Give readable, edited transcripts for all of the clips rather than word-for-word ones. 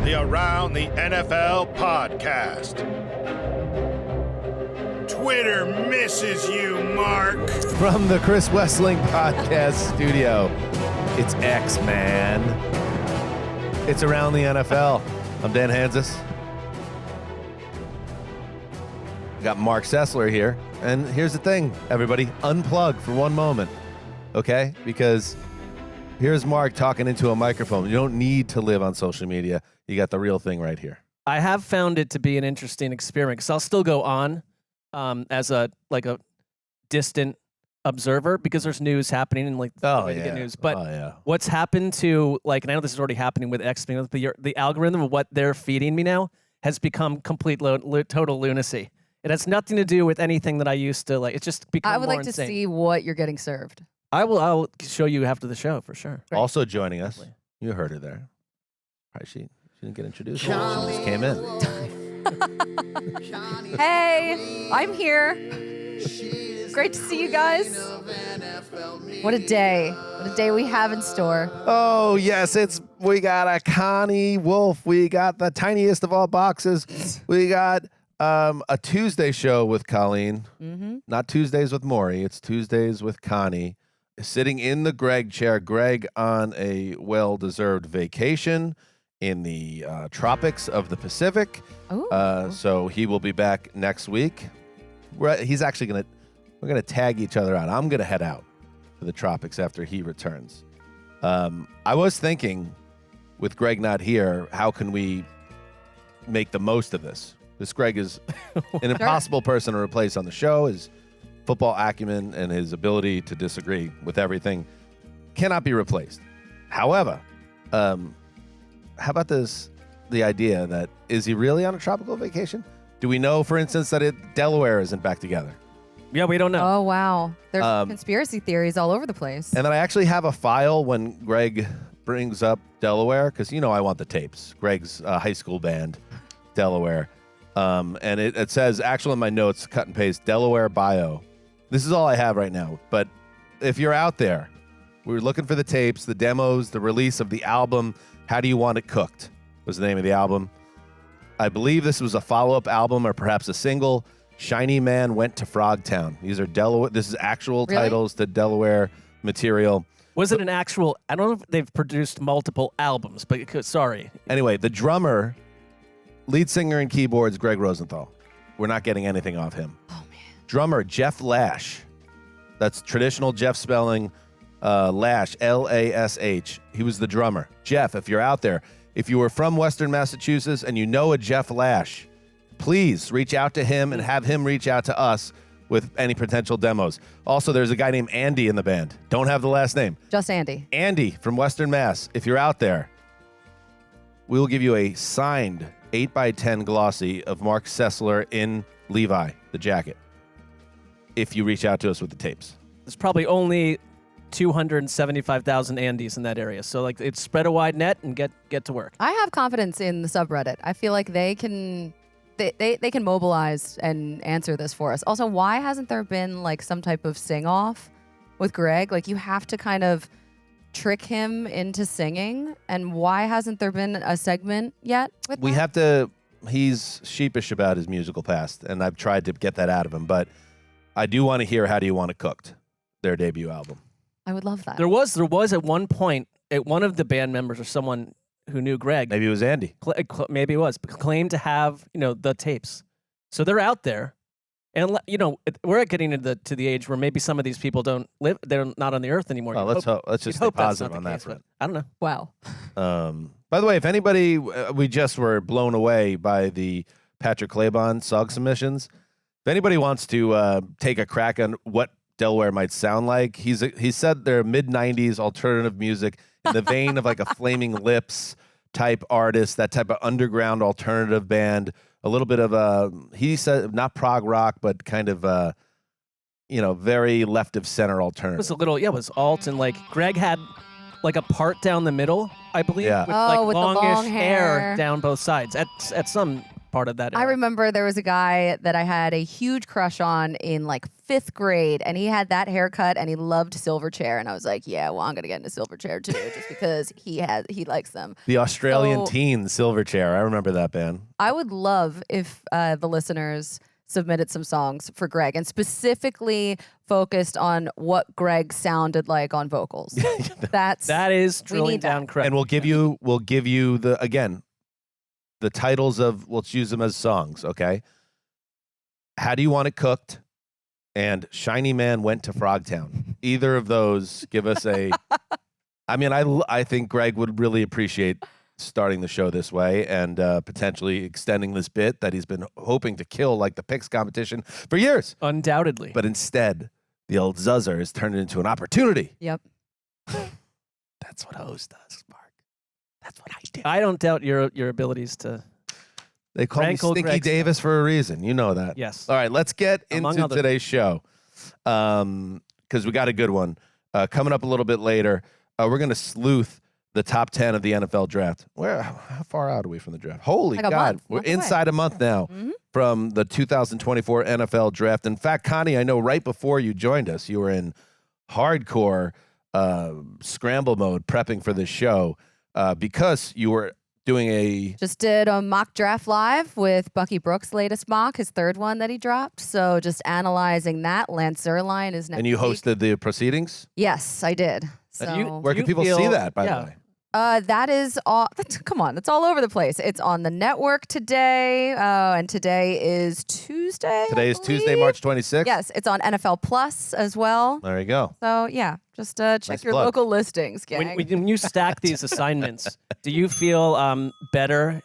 the Around the NFL podcast. Twitter misses you, Mark. From the Chris Wessling podcast studio, it's X, man. It's Around the NFL. I'm Dan Hanzus. Got Marc Sessler here. And here's the thing, everybody. Unplug for one moment, okay? Because here's Mark talking into a microphone. You don't need to live on social media. You got the real thing right here. I have found it to be an interesting experiment because I'll still go on as a distant observer because there's news happening and the get news. But what's happened to and I know this is already happening with X, but the algorithm of what they're feeding me now has become complete total lunacy. It has nothing to do with anything that I used to like. It's just become I would more like insane. to see what you're getting served. I'll show you after the show for sure. Right. Also joining us, you heard her there. Probably she didn't get introduced. She just came in. Hey, I'm here. Great to see you guys. What a day. What a day we have in store. Oh, yes, we got a Colleen Wolfe. We got the tiniest of all boxes. We got a Tuesday show with Colleen. Mm-hmm. Not Tuesdays with Maury. It's Tuesdays with Connie. Sitting in the Greg chair. Greg on a well-deserved vacation in the tropics of the Pacific. So he will be back next week. He's actually we're gonna tag each other out. I'm gonna head out to the tropics after he returns. I was thinking, with Greg not here, how can we make the most of this? This Greg is an impossible person to replace on the show. His football acumen and his ability to disagree with everything cannot be replaced. However, how about the idea that, is he really on a tropical vacation? Do we know, for instance, that Delaware isn't back together? Yeah, we don't know. Oh, wow. There's conspiracy theories all over the place. And then I actually have a file when Greg brings up Delaware, because I want the tapes. Greg's high school band, Delaware. And it says, actually in my notes, cut and paste, Delaware bio. This is all I have right now. But if you're out there, we're looking for the tapes, the demos, the release of the album, How Do You Want It Cooked was the name of the album. I believe this was a follow-up album or perhaps a single. Shiny Man Went to Frogtown. These are Delaware. This is actual titles to Delaware material. Was it an actual? I don't know if they've produced multiple albums, but sorry. Anyway, the drummer, lead singer and keyboards, Greg Rosenthal. We're not getting anything off him. Oh, man. Drummer, Jeff Lash. That's traditional Jeff spelling. Lash, L-A-S-H. He was the drummer. Jeff, if you're out there, if you were from Western Massachusetts and you know a Jeff Lash, please reach out to him and have him reach out to us with any potential demos. Also, there's a guy named Andy in the band. Don't have the last name. Just Andy. Andy from Western Mass. If you're out there, we will give you a signed 8x10 glossy of Marc Sessler in Levi, the jacket, if you reach out to us with the tapes. There's probably only 275,000 Andys in that area. So it's spread a wide net and get to work. I have confidence in the subreddit. I feel like they can mobilize and answer this for us. Also, why hasn't there been some type of sing-off with Greg? You have to kind of trick him into singing. And why hasn't there been a segment yet with We have to. He's sheepish about his musical past, and I've tried to get that out of him. But I do want to hear How Do You Want It Cooked, their debut album. I would love that. There was at one point, one of the band members or someone who knew Greg. Maybe it was Andy. Maybe it was. Claimed to have, the tapes. So they're out there. And, we're getting to the age where maybe some of these people don't live, they're not on the earth anymore. Well, let's just stay positive on that front. I don't know. Wow. By the way, if anybody, we just were blown away by the Patrick Claybon song submissions. If anybody wants to take a crack on what Delaware might sound like, he said they're mid-90s alternative music in the vein of a Flaming Lips type artist, that type of underground alternative band, a little bit of he said not prog rock, but kind of very left of center alternative. It was it was alt, and Greg had a part down the middle, I believe, with with the longish long hair down both sides at some part of that I era. remember there was a guy that I had a huge crush on in like 5th grade, and he had that haircut, and he loved Silverchair, and I was like, yeah, well, I'm gonna get into Silverchair too, just because he likes them. The Australian So- teen Silverchair. I remember that band. I would love if the listeners submitted some songs for Greg and specifically focused on what Greg sounded like on vocals. That is we drilling need that. down correct. And we'll give you the titles of, let's use them as songs, okay? How Do You Want It Cooked? And Shiny Man Went to Frogtown. Either of those give us a. I mean, I think Greg would really appreciate starting the show this way and potentially extending this bit that he's been hoping to kill like the picks competition for years. Undoubtedly. But instead, the old Zuzzer has turned it into an opportunity. Yep. That's what a host does, Mark. That's what I do. I don't doubt your abilities to. They call me Rankle Stinky Greg's Davis for a reason. You know that. Yes. All right, let's get Among into other today's show because we got a good one. Coming up a little bit later, we're going to sleuth the top 10 of the NFL draft. How far out are we from the draft? Holy Like a God. month We're away. inside a month now from the 2024 NFL draft. In fact, Connie, I know right before you joined us, you were in hardcore scramble mode prepping for this show because you were doing Just did a mock draft live with Bucky Brooks' latest mock, his 3rd one that he dropped. So just analyzing that. Lance Zierlein is next and you week. hosted the proceedings? Yes, I did. So Where can people see that, by the way? that is all. Come on, it's all over the place. It's on the network today, and today is Tuesday. Today I is Tuesday, believe. March 26th. Yes, it's on NFL Plus as well. There you go. So yeah, just check Nice your plug. local listings, gang. When you stack these assignments, do you feel better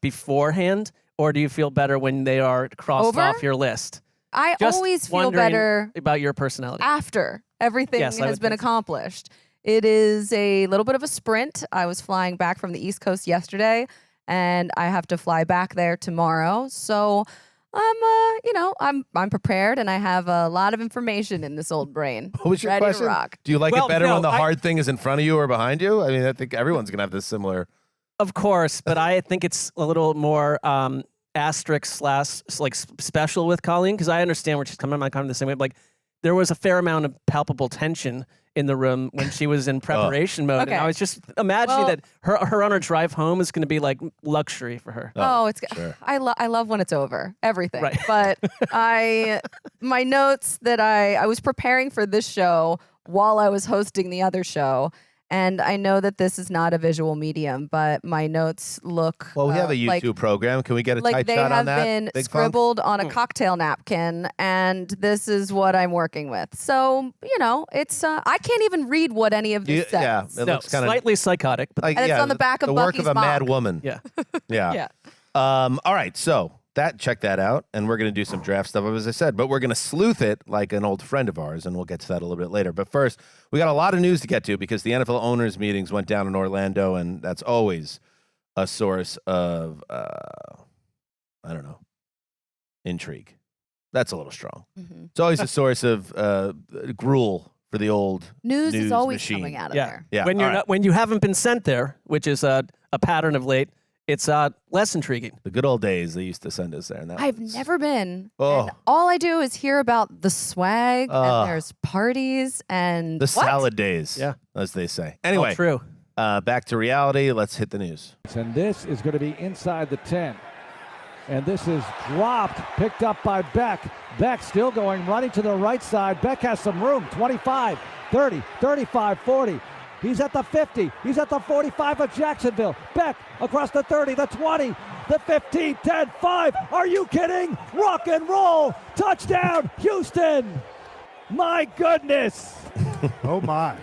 beforehand, or do you feel better when they are crossed Over? off your list? I Just always feel wondering better about your personality. after everything Yes, I has would been think so. accomplished. It is a little bit of a sprint. I was flying back from the East Coast yesterday, and I have to fly back there tomorrow. So I'm prepared, and I have a lot of information in this old brain. What was your ready question? to rock. Do you like Well, it better no, when the I- hard thing is in front of you or behind you? I mean, I think everyone's going to have this similar. Of course, but I think it's a little more asterisk / like special with Colleen, because I understand where she's coming. I'm kind of the same way. Like there was a fair amount of palpable tension in the room when she was in preparation mode, Okay. and I was just imagining Well- that her on her drive home is going to be like luxury for her. It's sure. I love when it's over, everything. Right. But my notes that I was preparing for this show while I was hosting the other show, and I know that this is not a visual medium, but my notes look Well, we have a YouTube like program. Can we get a like tight they shot have on that? been Big Funk? scribbled on a cocktail napkin, and this is what I'm working with. So it's I can't even read what any of this says. Yeah, it No, looks kind of slightly psychotic, but like And it's on the back of the work Bucky's of a mad mock. woman. yeah. Yeah. Yeah. All right, so check that out, and we're going to do some draft stuff, as I said, but we're going to sleuth it like an old friend of ours, and we'll get to that a little bit later. But first, we got a lot of news to get to because the NFL owners' meetings went down in Orlando, and that's always a source of, intrigue. That's a little strong. Mhm. It's always a source of gruel for the old News is always machine. coming out of Yeah. there. Yeah. When you're all right. not, when you haven't been sent there, which is a pattern of late, it's less intriguing. The good old days, they used to send us there. And that I've was- never been. Oh. And all I do is hear about the swag and there's parties and The what? salad days, Yeah. as they say. All Anyway, true. back to reality. Let's hit the news. And this is going to be inside the 10. And this is dropped, picked up by Beck. Beck still going, running to the right side. Beck has some room, 25, 30, 35, 40. He's at the 50. He's at the 45 of Jacksonville. Beck across the 30, the 20, the 15, 10, 5. Are you kidding? Rock and roll. Touchdown, Houston. My goodness. Oh, my.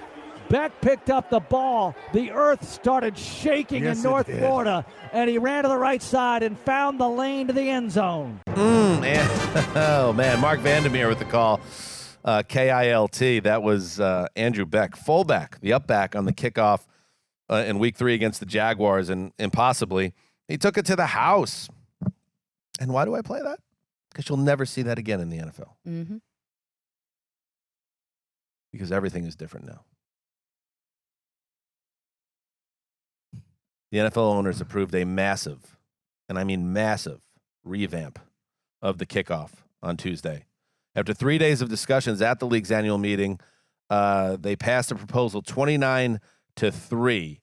Beck picked up the ball. The earth started shaking Yes, in it North did. Florida, and he ran to the right side and found the lane to the end zone. Man. Oh, man. Mark Vandermeer with the call. KILT. That was Andrew Beck, fullback, the up back on the kickoff in week 3 against the Jaguars, and impossibly, he took it to the house. And why do I play that? Because you'll never see that again in the NFL. Mhm. Because everything is different now. The NFL owners approved a massive, and I mean massive, revamp of the kickoff on Tuesday. After 3 days of discussions at the league's annual meeting, they passed a proposal 29-3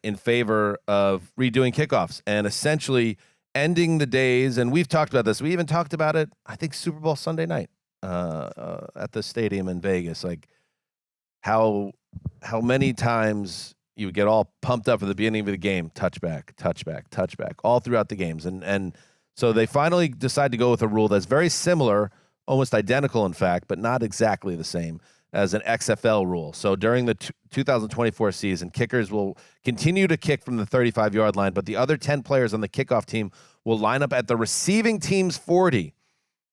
in favor of redoing kickoffs and essentially ending the days. And we've talked about this. We even talked about it, I think, Super Bowl Sunday night at the stadium in Vegas. Like how many times you would get all pumped up for the beginning of the game, touchback, all throughout the games. And so they finally decide to go with a rule that's very similar, almost identical, in fact, but not exactly the same as an XFL rule. So during the 2024 season, kickers will continue to kick from the 35-yard line, but the other 10 players on the kickoff team will line up at the receiving team's 40.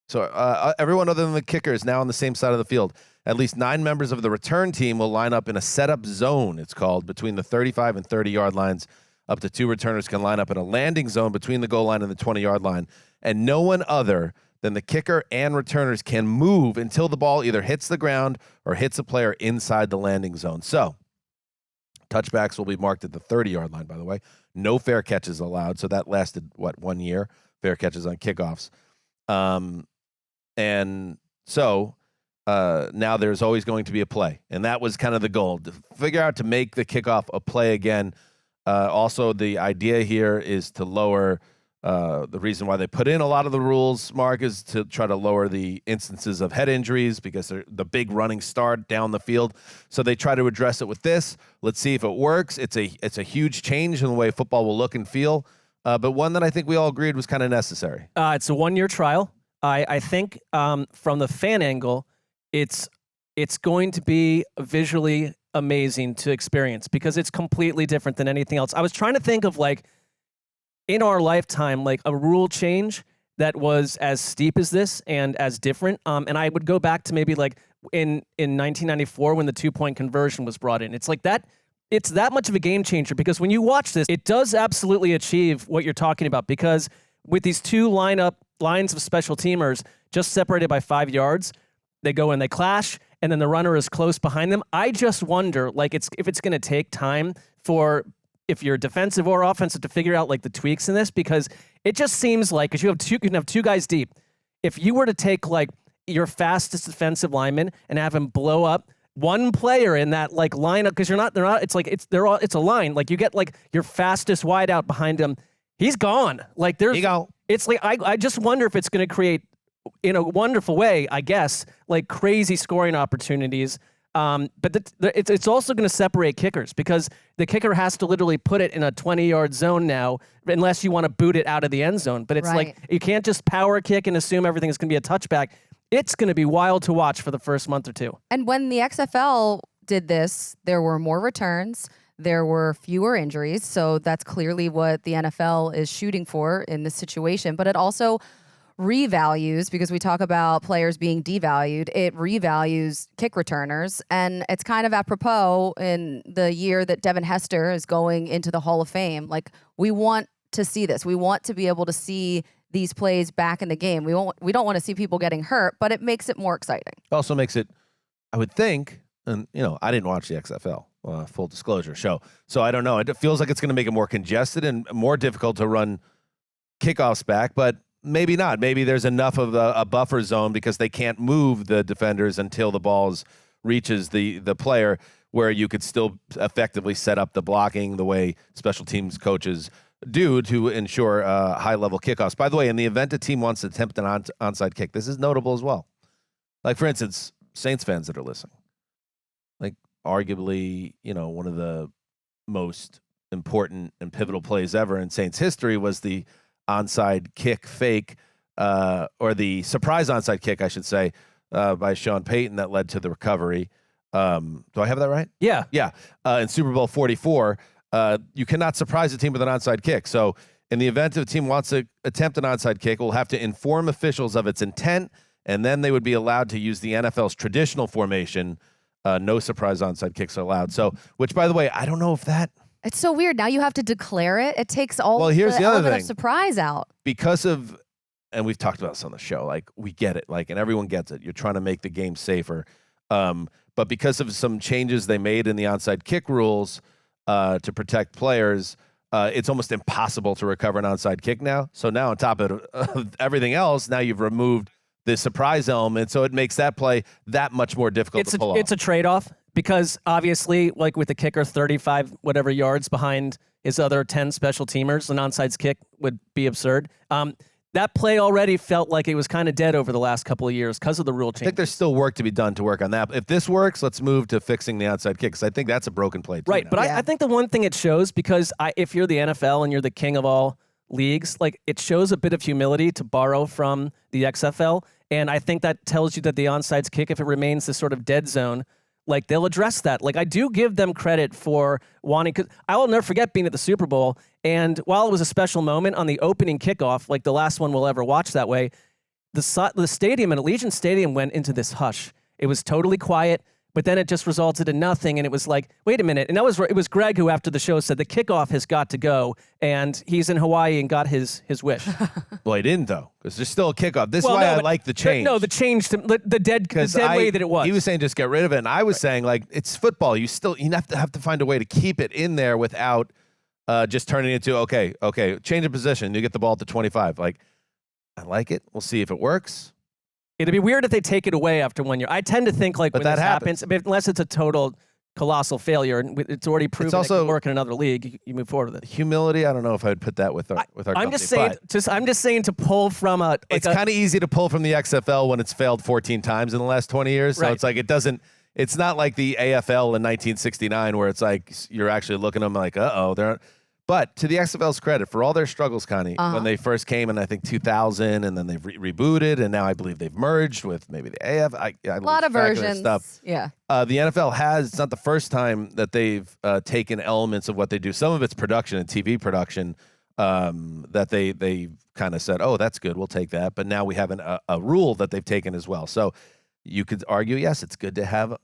So everyone other than the kicker is now on the same side of the field. At least 9 members of the return team will line up in a setup zone, it's called, between the 35 and 30-yard lines. Up to 2 returners can line up in a landing zone between the goal line and the 20-yard line. And no one other than the kicker and returners can move until the ball either hits the ground or hits a player inside the landing zone. So touchbacks will be marked at the 30-yard line, by the way. No fair catches allowed. So that lasted, 1 year, fair catches on kickoffs. And so now there's always going to be a play. And that was kind of the goal, to figure out to make the kickoff a play again. Also, the idea here is to lower the reason why they put in a lot of the rules, Mark, is to try to lower the instances of head injuries because they're the big running start down the field. So they try to address it with this. Let's see if it works. It's a huge change in the way football will look and feel, but one that I think we all agreed was kind of necessary. It's a 1-year trial. I think from the fan angle, it's going to be visually amazing to experience because it's completely different than anything else. I was trying to think of, like, in our lifetime, like a rule change that was as steep as this and as different. And I would go back to maybe like in 1994 when the 2-point conversion was brought in. It's like that. It's that much of a game changer because when you watch this, it does absolutely achieve what you're talking about because with these 2 lines of special teamers just separated by 5 yards, they go and they clash, and then the runner is close behind them. I just wonder, like, if it's going to take time for, if you're defensive or offensive, to figure out like the tweaks in this, because it just seems like, because you can have 2 guys deep. If you were to take like your fastest defensive lineman and have him blow up one player in that like lineup, because they're not. It's a line. Like you get like your fastest wide out behind him, he's gone. Like it's like I just wonder if it's going to create, in a wonderful way, I guess, like crazy scoring opportunities. But it's also going to separate kickers because the kicker has to literally put it in a 20-yard zone now, unless you want to boot it out of the end zone. But it's like you can't just power kick and assume everything is going to be a touchback. It's going to be wild to watch for the first month or 2. And when the XFL did this, there were more returns. There were fewer injuries. So that's clearly what the NFL is shooting for in this situation. But it also revalues, because we talk about players being devalued, it revalues kick returners. And it's kind of apropos in the year that Devin Hester is going into the Hall of Fame. Like, we want to see this. We want to be able to see these plays back in the game. We don't want to see people getting hurt, but it makes it more exciting. It also makes it, I would think, and I didn't watch the XFL, full disclosure show, so I don't know. It feels like it's going to make it more congested and more difficult to run kickoffs back, but maybe not. Maybe there's enough of a buffer zone because they can't move the defenders until the ball reaches the player, where you could still effectively set up the blocking the way special teams coaches do to ensure high-level kickoffs. By the way, in the event a team wants to attempt an onside kick, this is notable as well. Like, for instance, Saints fans that are listening, like arguably, one of the most important and pivotal plays ever in Saints history was the onside kick fake, or the surprise onside kick, I should say, by Sean Payton that led to the recovery. Do I have that right? Yeah. Yeah. In Super Bowl 44, you cannot surprise a team with an onside kick. So in the event if a team wants to attempt an onside kick, we'll have to inform officials of its intent, and then they would be allowed to use the NFL's traditional formation. No surprise onside kicks are allowed. So, which, by the way, I don't know if that... It's so weird. Now you have to declare it. It takes all here's the other element thing. of surprise out. Because of, and we've talked about this on the show, like, we get it, like, and everyone gets it. You're trying to make the game safer. But because of some changes they made in the onside kick rules to protect players, it's almost impossible to recover an onside kick now. So now on top of everything else, now you've removed the surprise element, so it makes that play that much more difficult to pull off. It's a trade-off because obviously, like with the kicker 35 whatever yards behind his other 10 special teamers, an onside kick would be absurd. That play already felt like it was kind of dead over the last couple of years because of the rule change. I think there's still work to be done to work on that. If this works, let's move to fixing the onside kick, because I think that's a broken play too. Right, now. but I think the one thing it shows, because if you're the NFL and you're the king of all leagues, like it shows a bit of humility to borrow from the XFL, and I think that tells you that the onside kick, if it remains this sort of dead zone, like they'll address that. Like I do give them credit for wanting, because I will never forget being at the Super Bowl, and while it was a special moment on the opening kickoff, like the last one we'll ever watch that way, the stadium at Allegiant Stadium went into this hush. It was totally quiet, but then it just resulted in nothing, and it was like, wait a minute. And it was Greg who, after the show, said the kickoff has got to go, and he's in Hawaii and got his wish. Well, he didn't, though, because there's still a kickoff. This is why I like the change. No, the change, the dead way that it was. He was saying just get rid of it, and I was saying, like, it's football. You have to find a way to keep it in there without just turning it into, okay, change of position. You get the ball at the 25. Like, I like it. We'll see if it works. It'd be weird if they take it away after 1 year. I tend to think like when that happens, unless it's a total colossal failure and it's already proven it can work in another league, you move forward with it. Humility, I don't know if I would put that with our company. I'm just saying to pull from it's kind of easy to pull from the XFL when it's failed 14 times in the last 20 years. So it's like it's not like the AFL in 1969 where it's like you're actually looking at them like, they're. But to the XFL's credit, for all their struggles, Connie, when they first came in, I think 2000, and then they've rebooted, and now I believe they've merged with maybe the AF. A lot of versions. Stuff. Yeah. The NFL it's not the first time that they've taken elements of what they do. Some of it's production and TV production that they kind of said, oh, that's good, we'll take that. But now we have a rule that they've taken as well. So you could argue, yes, it's good to have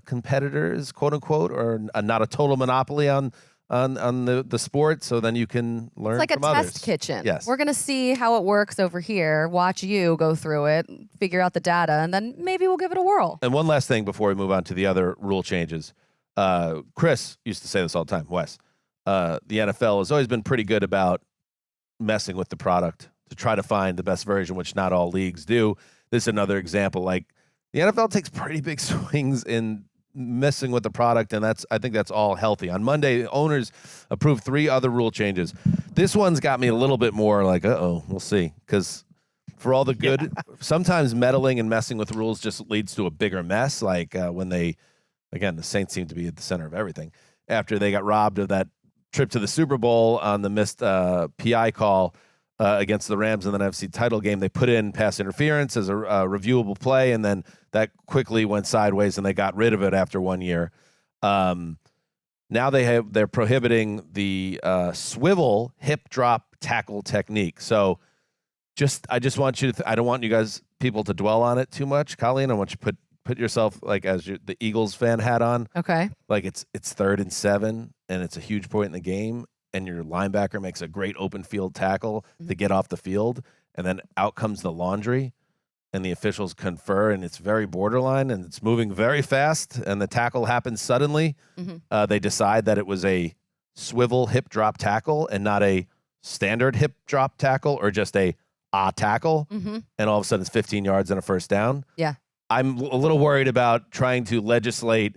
competitors, quote unquote, or not a total monopoly on the sport, so then you can learn from others. It's like a test kitchen. Yes. We're going to see how it works over here, watch you go through it, figure out the data, and then maybe we'll give it a whirl. And one last thing before we move on to the other rule changes. Chris used to say this all the time, Wes. The NFL has always been pretty good about messing with the product to try to find the best version, which not all leagues do. This is another example. Like, the NFL takes pretty big swings in messing with the product, and I think that's all healthy. On Monday, the owners approved 3 other rule changes. This one's got me a little bit more like, we'll see. Because for all the good, sometimes meddling and messing with rules just leads to a bigger mess. Like when the Saints seem to be at the center of everything. After they got robbed of that trip to the Super Bowl on the missed PI call against the Rams in the NFC title game, they put in pass interference as a reviewable play, and then that quickly went sideways, and they got rid of it after 1 year. Now they're prohibiting the swivel hip drop tackle technique. So I just want you to I don't want you people to dwell on it too much, Colleen. I want you to put yourself like as the Eagles fan hat on. Okay. Like it's 3rd and 7, and it's a huge point in the game, and your linebacker makes a great open field tackle to get off the field, and then out comes the laundry, and the officials confer, and it's very borderline, and it's moving very fast, and the tackle happens suddenly. They decide that it was a swivel hip drop tackle and not a standard hip drop tackle or just a tackle, and all of a sudden it's 15 yards and a first down. Yeah. I'm a little worried about trying to legislate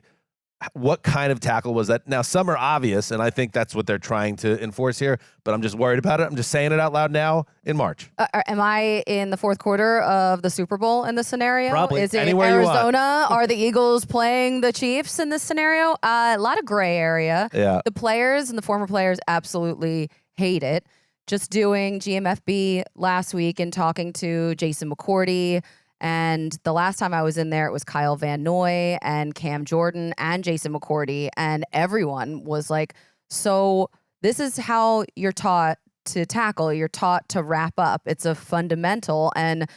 what kind of tackle was that. Now, some are obvious, and I think that's what they're trying to enforce here, but I'm just worried about it. I'm just saying it out loud now in March. Am I in the 4th quarter of the Super Bowl in this scenario? Probably. Is it Anywhere Arizona? Are the Eagles playing the Chiefs in this scenario? A lot of gray area. Yeah. The players and the former players absolutely hate it. Just doing GMFB last week and talking to Jason McCourty. And the last time I was in there, it was Kyle Van Noy and Cam Jordan and Jason McCourty. And everyone was like, so this is how you're taught to tackle. You're taught to wrap up. It's a fundamental. And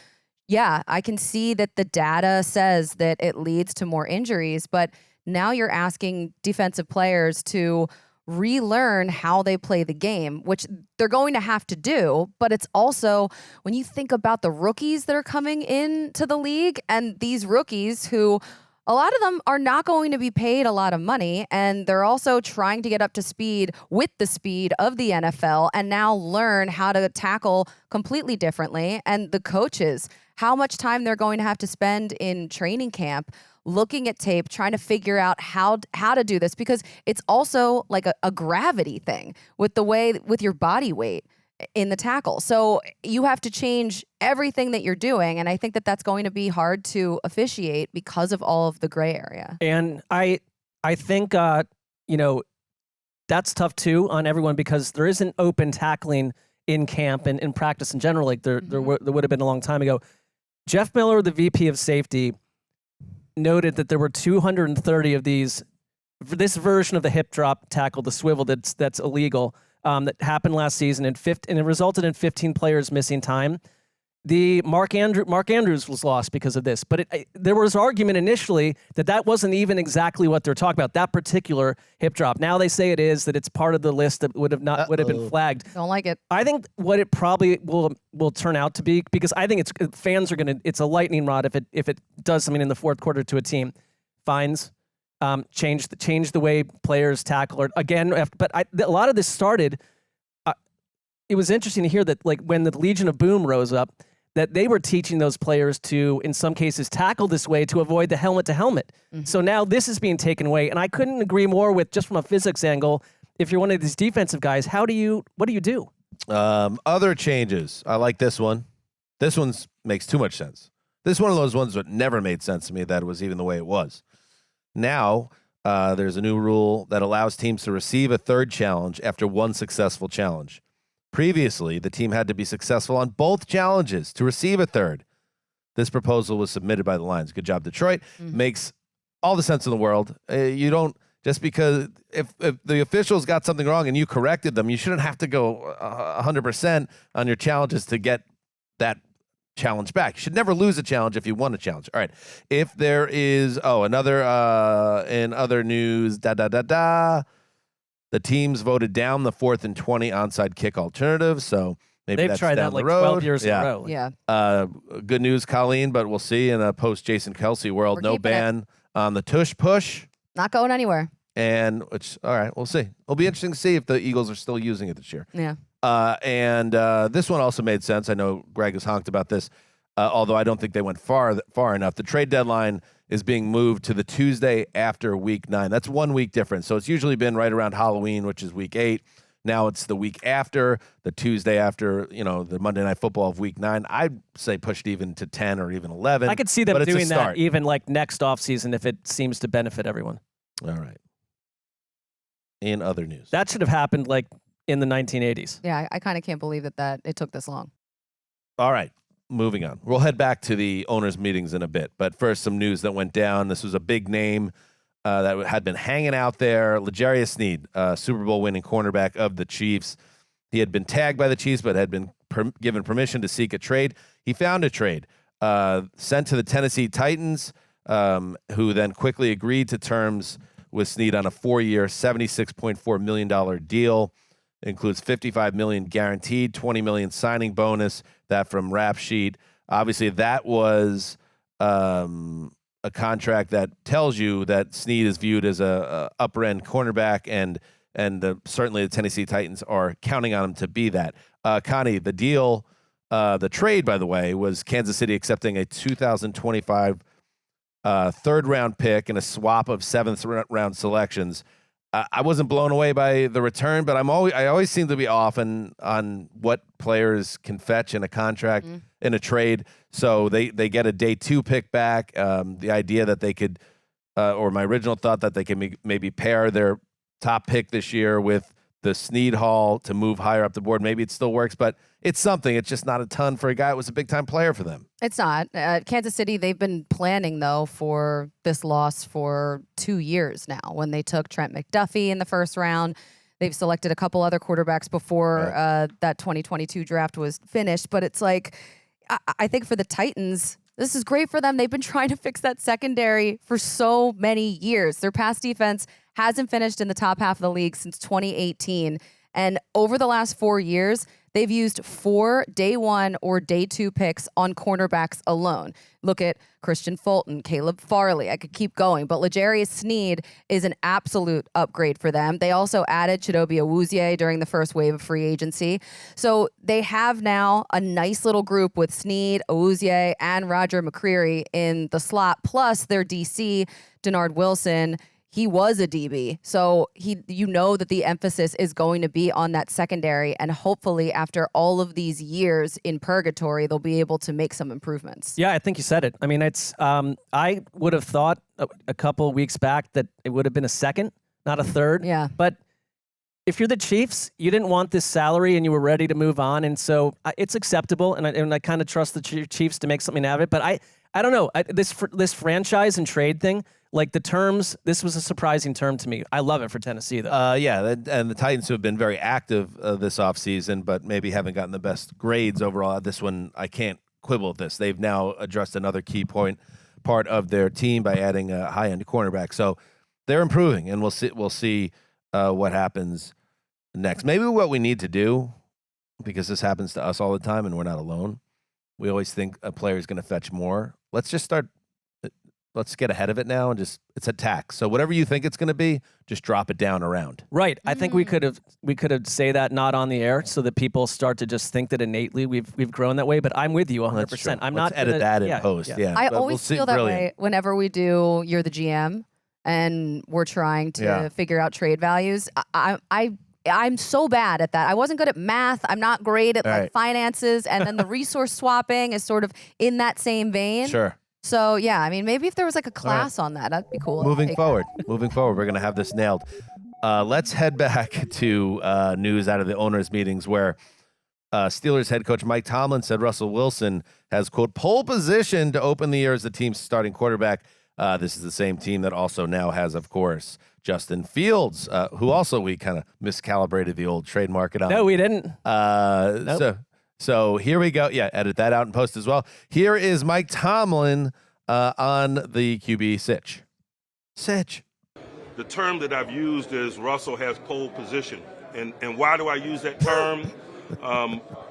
yeah, I can see that the data says that it leads to more injuries. But now you're asking defensive players to relearn how they play the game, which they're going to have to do. But it's also, when you think about the rookies that are coming into the league, and these rookies who a lot of them are not going to be paid a lot of money, and they're also trying to get up to speed with the speed of the NFL and now learn how to tackle completely differently. And the coaches, how much time they're going to have to spend in training camp looking at tape, trying to figure out how to do this, because it's also like a gravity thing with your body weight in the tackle. So you have to change everything that you're doing. And I think that that's going to be hard to officiate because of all of the gray area. And I think, that's tough too on everyone, because there isn't open tackling in camp and in practice in general. Like there would have been a long time ago. Jeff Miller, the VP of safety, noted that there were 230 of these, this version of the hip drop tackle, the swivel that's illegal, that happened last season, and it resulted in 15 players missing time. The Marc Andrews was lost because of this, but there was argument initially that wasn't even exactly what they're talking about, that particular hip drop. Now they say it is, that it's part of the list that would have been flagged. Don't like it. I think what it probably will turn out to be, because I think fans are it's a lightning rod if it does something in the fourth quarter to a team. Fines, change the way players tackle again. But a lot of this started. It was interesting to hear that, like, when the Legion of Boom rose up, that they were teaching those players to, in some cases, tackle this way to avoid the helmet to helmet. Mm-hmm. So now this is being taken away, and I couldn't agree more with, just from a physics angle. If you're one of these defensive guys, what do you do? Other changes. I like this one. This one makes too much sense. This is one of those ones that never made sense to me, that it was even the way it was. Now, there's a new rule that allows teams to receive a third challenge after one successful challenge. Previously, the team had to be successful on both challenges to receive a third. This proposal was submitted by the Lions. Good job, Detroit. Mm-hmm. Makes all the sense in the world. You don't, just because if the officials got something wrong and you corrected them, you shouldn't have to go 100% on your challenges to get that challenge back. You should never lose a challenge if you won a challenge. All right. If there is, another, in other news, the teams voted down the 4th and 20 onside kick alternative, so maybe they've that's tried down that like the road. 12 years in a row. Yeah. Good news, Colleen, but we'll see in a post-Jason Kelsey world. No ban on the tush push. Not going anywhere. And all right, we'll see. It'll be interesting to see if the Eagles are still using it this year. Yeah. And this one also made sense. I know Greg has honked about this, although I don't think they went far enough. The trade deadline is being moved to the Tuesday after Week 9. That's 1 week difference. So it's usually been right around Halloween, which is Week 8. Now it's the week after, the Tuesday after, the Monday Night Football of Week 9. I'd say pushed even to 10 or even 11. I could see them doing that even like next offseason if it seems to benefit everyone. All right. In other news. That should have happened like in the 1980s. Yeah, I kind of can't believe that it took this long. All right. Moving on. We'll head back to the owners' meetings in a bit. But first, some news that went down. This was a big name that had been hanging out there. L'Jarius Sneed, Super Bowl winning cornerback of the Chiefs. He had been tagged by the Chiefs, but had been given permission to seek a trade. He found a trade, sent to the Tennessee Titans, who then quickly agreed to terms with Sneed on a 4-year, $76.4 million deal. It includes $55 million guaranteed, $20 million signing bonus. That from Rap Sheet. Obviously, that was a contract that tells you that Sneed is viewed as a upper end cornerback, and certainly the Tennessee Titans are counting on him to be that. Connie, the deal, the trade, by the way, was Kansas City accepting a 2025 third round pick and a swap of 7th round selections. I wasn't blown away by the return, but I always seem to be off on what players can fetch in a contract, in a trade. So they get a day 2 pick back. The idea that they could, or my original thought that they can maybe pair their top pick this year with the Sneed haul to move higher up the board. Maybe it still works, but it's something. It's just not a ton for a guy who was a big-time player for them. It's not. Kansas City, they've been planning, though, for this loss for 2 years now. When they took Trent McDuffie in the first round, they've selected a couple other quarterbacks before that 2022 draft was finished. But it's like, I think for the Titans, this is great for them. They've been trying to fix that secondary for so many years. Their pass defense hasn't finished in the top half of the league since 2018. And over the last 4 years, they've used 4 day 1 or day 2 picks on cornerbacks alone. Look at Christian Fulton, Caleb Farley. I could keep going, but L'Jarius Sneed is an absolute upgrade for them. They also added Chidobe Awuzie during the first wave of free agency. So they have now a nice little group with Sneed, Awuzie, and Roger McCreary in the slot, plus their DC, Denard Wilson. He was a DB, so that the emphasis is going to be on that secondary, and hopefully after all of these years in purgatory, they'll be able to make some improvements. Yeah, I think you said it. I mean, it's I would have thought a couple weeks back that it would have been a second, not a third. Yeah. But if you're the Chiefs, you didn't want this salary and you were ready to move on, and so it's acceptable, and I kind of trust the Chiefs to make something out of it. But I don't know, this franchise and trade thing. Like the terms, this was a surprising term to me. I love it for Tennessee, though. And the Titans have been very active this offseason, but maybe haven't gotten the best grades overall. This one, I can't quibble with this. They've now addressed another key part of their team by adding a high-end cornerback. So they're improving, and we'll see what happens next. Maybe what we need to do, because this happens to us all the time, and we're not alone. We always think a player is going to fetch more. Let's get ahead of it now and it's attack. So whatever you think it's going to be, just drop it down around. Right. I think we could have say that not on the air so that people start to just think that innately we've grown that way. But I'm with you 100%. I'm not edit that in post. Yeah. I always feel that way whenever we do You're the GM and we're trying to figure out trade values. I'm so bad at that. I wasn't good at math. I'm not great at finances. And then the resource swapping is sort of in that same vein. Sure. So, yeah, I mean, maybe if there was like a class on that, that'd be cool. Moving forward, we're going to have this nailed. Let's head back to news out of the owners' meetings where Steelers head coach Mike Tomlin said Russell Wilson has, quote, pole position to open the year as the team's starting quarterback. This is the same team that also now has, of course, Justin Fields, who also we kind of miscalibrated the old trade market on. No, we didn't. Nope. So here we go. Yeah, edit that out and post as well. Here is Mike Tomlin on the QB sitch. The term that I've used is Russell has pole position. And why do I use that term?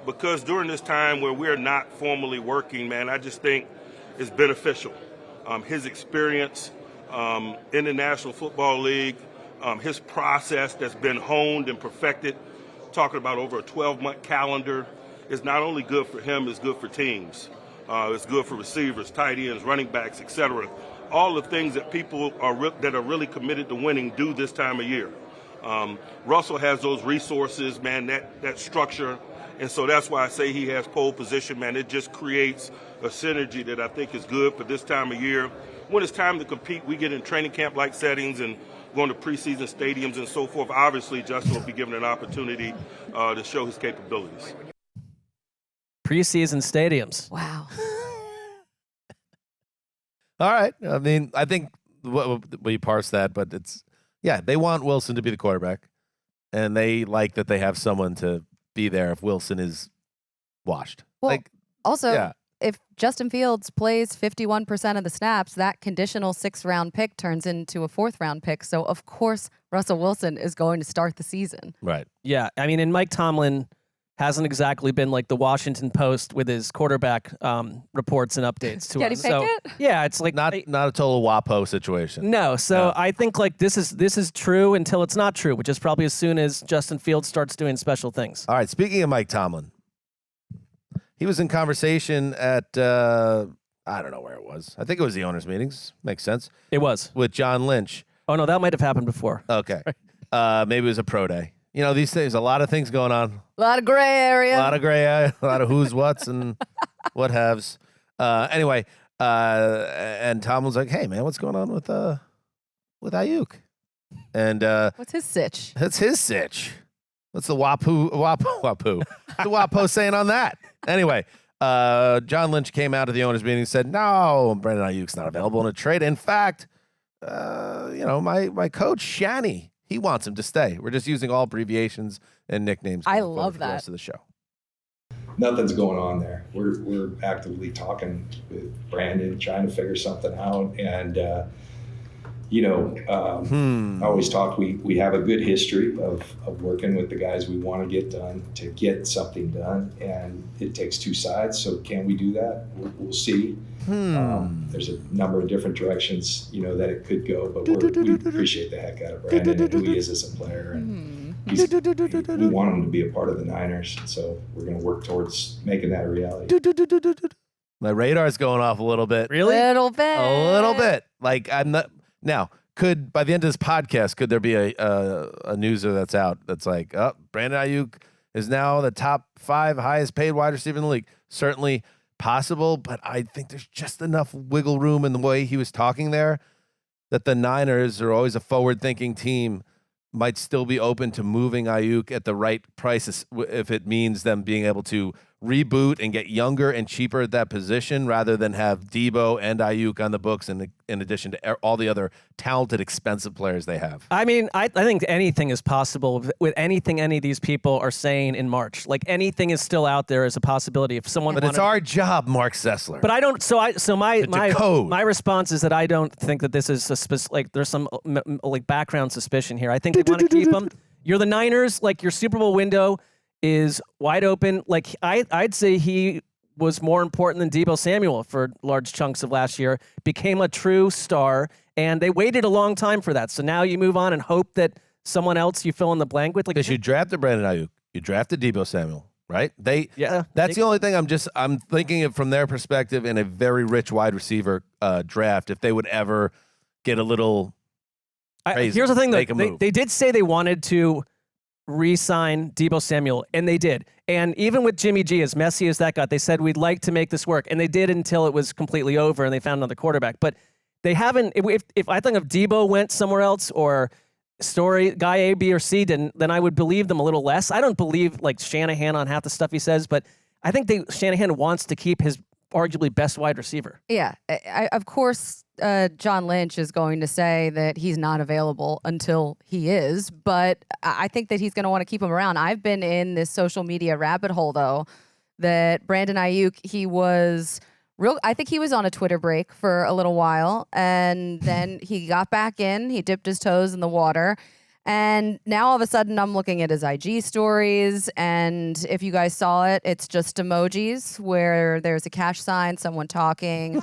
Because during this time where we're not formally working, man, I just think it's beneficial. His experience in the National Football League, his process that's been honed and perfected, talking about over a 12-month calendar, is not only good for him, it's good for teams. It's good for receivers, tight ends, running backs, etc. All the things that people that are really committed to winning do this time of year. Russell has those resources, man, that structure. And so that's why I say he has pole position, man. It just creates a synergy that I think is good for this time of year. When it's time to compete, we get in training camp-like settings and going to preseason stadiums and so forth. Obviously, Justin will be given an opportunity to show his capabilities. Preseason stadiums. Wow. All right. I mean, I think we parse that, but they want Wilson to be the quarterback, and they like that they have someone to be there if Wilson is washed. Well, if Justin Fields plays 51% of the snaps, that conditional 6th-round pick turns into a 4th-round pick. So, of course, Russell Wilson is going to start the season. Right. Yeah. I mean, and Mike Tomlin hasn't exactly been like the Washington Post with his quarterback reports and updates to us. So, yeah, it's like not a total WAPO situation. No, so I think like this is true until it's not true, which is probably as soon as Justin Fields starts doing special things. All right, speaking of Mike Tomlin, he was in conversation at I don't know where it was. I think it was the owners' meetings. Makes sense. It was with John Lynch. Oh no, that might have happened before. Okay, maybe it was a pro day. You know, these things, a lot of things going on. A lot of gray area. A lot of who's, what's, and what haves. Anyway, and Tomlin's like, hey, man, what's going on with Ayuk? And what's his sitch? That's his sitch. What's the wapu? The wapo saying on that? Anyway, John Lynch came out of the owners' meeting and said, no, Brandon Ayuk's not available in a trade. In fact, my coach, Shanny, he wants him to stay. We're just using all abbreviations and nicknames. I love that. For the rest of the show. Nothing's going on there. We're actively talking with Brandon, trying to figure something out. And, I always talk, we have a good history of working with the guys we want to get done to get something done, and it takes two sides. So can we do that? We'll see. There's a number of different directions, that it could go, but we appreciate the heck out of Brandon and who he is as a player. And we want him to be a part of the Niners, so we're going to work towards making that a reality. My radar's going off a little bit. Really? A little bit. Like I'm not now. Could by the end of this podcast, could there be a newser that's out that's like, oh, Brandon Ayuk is now the top 5 highest paid wide receiver in the league? Certainly possible, but I think there's just enough wiggle room in the way he was talking there that the Niners are always a forward-thinking team, might still be open to moving Ayuk at the right prices if it means them being able to reboot and get younger and cheaper at that position rather than have Debo and Ayuk on the books in addition to all the other talented, expensive players they have. I mean, I think anything is possible with anything any of these people are saying in March. Like anything is still out there as a possibility. If someone, but it's our job, Marc Sessler. But I don't. My response is that I don't think that this is there's some background suspicion here. I think they want to keep him. You're the Niners. Like your Super Bowl window is wide open. Like I'd say he was more important than Deebo Samuel for large chunks of last year, became a true star, and they waited a long time for that. So now you move on and hope that someone else you fill in the blank with. Because you drafted Brandon Ayuk, you drafted Deebo Samuel, right? That's the only thing I'm thinking of from their perspective in a very rich wide receiver draft. If they would ever get a little crazy, here's the thing though, though, they did say they wanted to re-sign Deebo Samuel, and they did. And even with Jimmy G, as messy as that got, they said, we'd like to make this work. And they did until it was completely over and they found another quarterback. But they haven't, if I think if Deebo went somewhere else or guy A, B, or C didn't, then I would believe them a little less. I don't believe like Shanahan on half the stuff he says, but I think Shanahan wants to keep his arguably best wide receiver. Yeah. Of course, John Lynch is going to say that he's not available until he is, but I think that he's going to want to keep him around. I've been in this social media rabbit hole, though, that Brandon Ayuk, I think he was on a Twitter break for a little while, and then he got back in, he dipped his toes in the water, and now all of a sudden I'm looking at his IG stories, and if you guys saw it, it's just emojis where there's a cash sign, someone talking.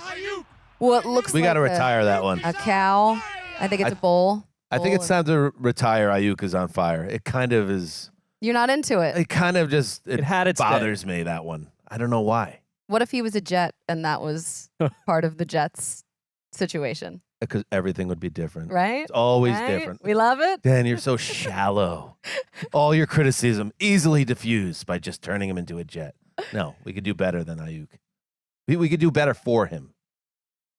What looks we like got to retire that one. A cow. I think it's a bull. I think it's time to retire Ayuk is on fire. It kind of is. You're not into it. It kind of just it had its bothers me, that one. I don't know why. What if he was a Jet and that was part of the Jets situation? Because everything would be different. Right? It's always different. We love it. Dan, you're so shallow. All your criticism easily diffused by just turning him into a Jet. No, we could do better than Ayuk. We could do better for him.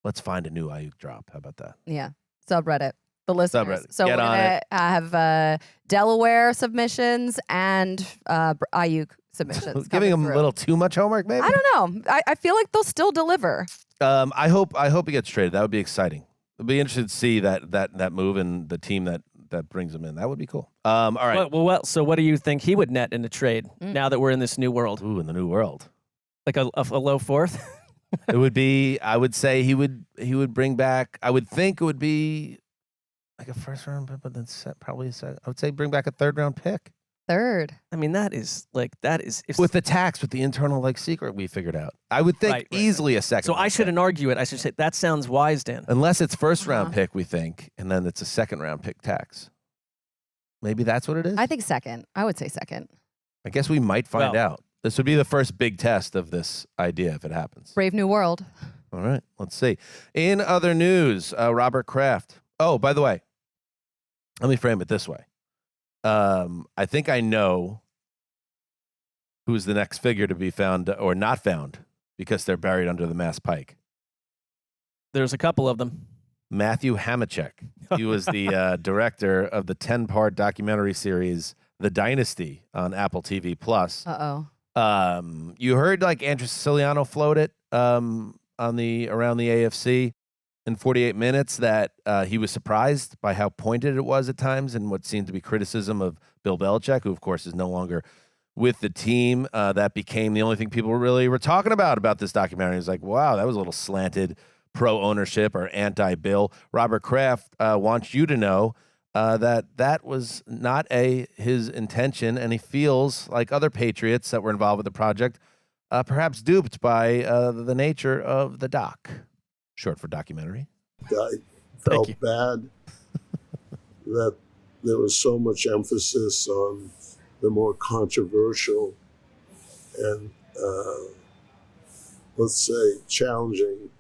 Let's find a new Ayuk drop. How about that? Yeah. Subreddit. The listeners. Subreddit. So Get we're going to have Delaware submissions and Ayuk submissions. Giving them a little too much homework, maybe? I don't know. I feel like they'll still deliver. I hope he gets traded. That would be exciting. I'd be interested to see that move and the team that brings him in. That would be cool. All right. Well, so what do you think he would net in the trade now that we're in this new world? Ooh, in the new world. Like a low fourth? It would be, I would say he would bring back, I would think it would be like a first round pick, but then probably I would say bring back a third round pick. Third. I mean, that is with the tax, with the internal secret we figured out. I would think easily a second. So I shouldn't argue it. I should say that sounds wise, Dan. Unless it's first round pick, we think, and then it's a second round pick tax. Maybe that's what it is. I think second. I would say second. I guess we might find out. This would be the first big test of this idea if it happens. Brave New World. All right, let's see. In other news, Robert Kraft. Oh, by the way, let me frame it this way. I think I know who's the next figure to be found or not found because they're buried under the Mass Pike. There's a couple of them. Matthew Hamachek. He was the director of the 10-part documentary series The Dynasty on Apple TV+. Uh-oh. You heard Andrew Siciliano float it around the AFC in 48 minutes that he was surprised by how pointed it was at times and what seemed to be criticism of Bill Belichick, who of course is no longer with the team. That became the only thing people really were talking about this documentary. It was like, wow, that was a little slanted. pro-ownership or anti-Bill. Robert Kraft wants you to know that was not his intention, and he feels like other patriots that were involved with the project, perhaps duped by the nature of the doc, short for documentary. I felt bad that there was so much emphasis on the more controversial and, let's say, challenging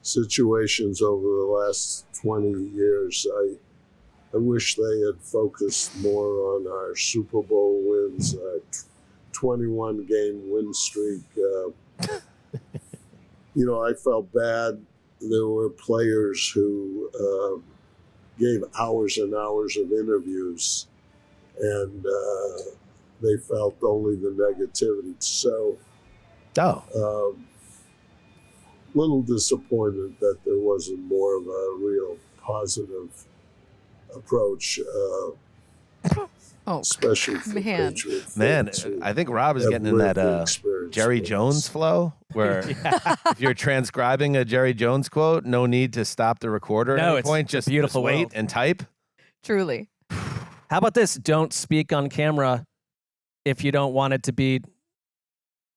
situations over the last 20 years. I wish they had focused more on our Super Bowl wins, our 21-game win streak. I felt bad. There were players who gave hours and hours of interviews, and they felt only the negativity. So, little disappointed that there wasn't more of a real positive approach, especially for Patriot fans. I think Rob is getting in that Jerry Jones flow, where if you're transcribing a Jerry Jones quote, no need to stop the recorder at any point. Just beautiful wait world. And type. Truly. How about this? Don't speak on camera if you don't want it to be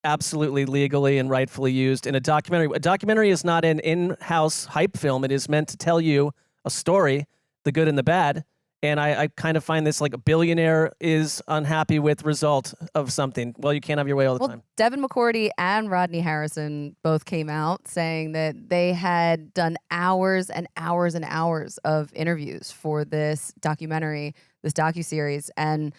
absolutely legally and rightfully used in a documentary. A documentary is not an in-house hype film. It is meant to tell you a story, the good and the bad. And I kind of find this like a billionaire is unhappy with result of something. Well, you can't have your way all the time. Devin McCourty and Rodney Harrison both came out saying that they had done hours and hours and hours of interviews for this documentary, this docuseries, and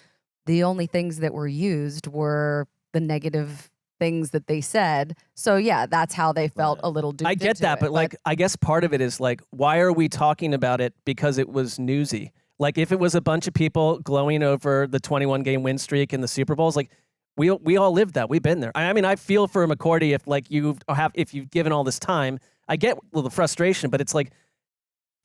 the only things that were used were the negative things that they said. So yeah, that's how they felt a little duped. I get that, but like, I guess part of it is like, why are we talking about it because it was newsy? Like if it was a bunch of people glowing over the 21-game win streak in the Super Bowls, like we all lived that. We've been there. I mean, I feel for McCourty if you've given all this time. I get the frustration, but it's like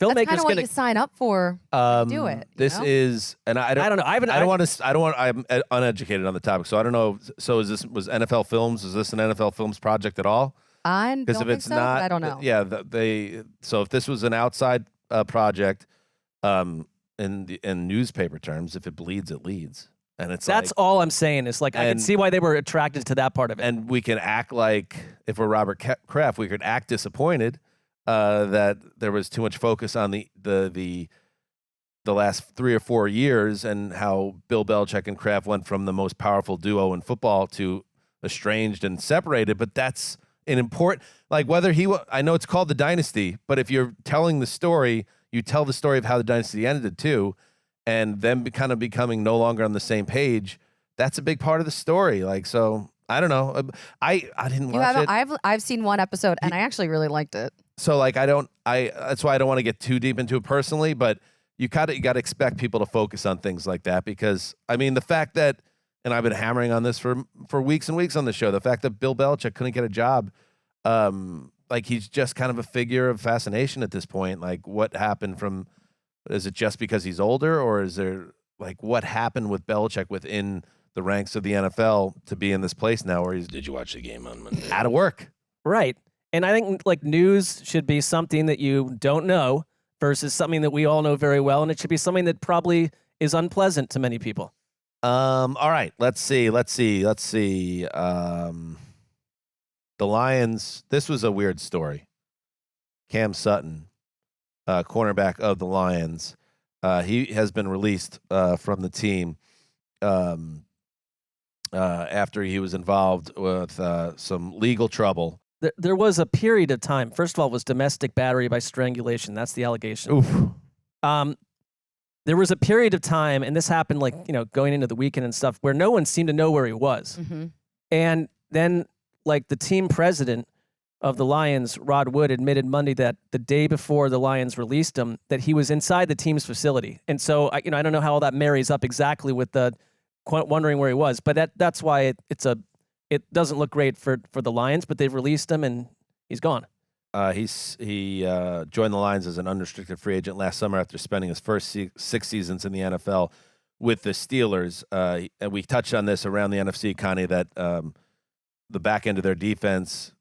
filmmakers that's kind of what you sign up for. Do it. Is, and I don't know. I'm uneducated on the topic, so I don't know. So was NFL Films? Is this an NFL Films project at all? I don't think so, but I don't know. Yeah, so if this was an outside project, in newspaper terms, if it bleeds, it leads. And that's all I'm saying is like, I can see why they were attracted to that part of it. And we can act like, if we're Robert Kraft, we could act disappointed that there was too much focus on the last 3 or 4 years and how Bill Belichick and Kraft went from the most powerful duo in football to estranged and separated. But that's an important, like whether I know it's called the dynasty, but if you're telling the story, you tell the story of how the dynasty ended too, and them kind of becoming no longer on the same page. That's a big part of the story. Like, so I don't know. I didn't watch it. I've seen one episode and I actually really liked it. So like, that's why I don't want to get too deep into it personally, but you got to expect people to focus on things like that, because I mean, the fact that, and I've been hammering on this for weeks and weeks on the show, the fact that Bill Belichick couldn't get a job, like he's just kind of a figure of fascination at this point. Like what happened is it just because he's older, or is there like what happened with Belichick within the ranks of the NFL to be in this place now where Did you watch the game on Monday? Out of work. Right. And I think like news should be something that you don't know versus something that we all know very well. And it should be something that probably is unpleasant to many people. All right, let's see. The Lions, this was a weird story. Cam Sutton, cornerback of the Lions, he has been released from the team after he was involved with some legal trouble. There was a period of time. First of all, it was domestic battery by strangulation. That's the allegation. Oof. There was a period of time, and this happened like, going into the weekend and stuff, where no one seemed to know where he was. Mm-hmm. And then like the team president of the Lions, Rod Wood, admitted Monday that the day before the Lions released him, that he was inside the team's facility. And so, I don't know how all that marries up exactly with the wondering where he was, but that's why it doesn't look great for the Lions, but they've released him and he's gone. He joined the Lions as an unrestricted free agent last summer after spending his first 6 seasons in the NFL with the Steelers. And we touched on this around the NFC, Connie, that the back end of their defense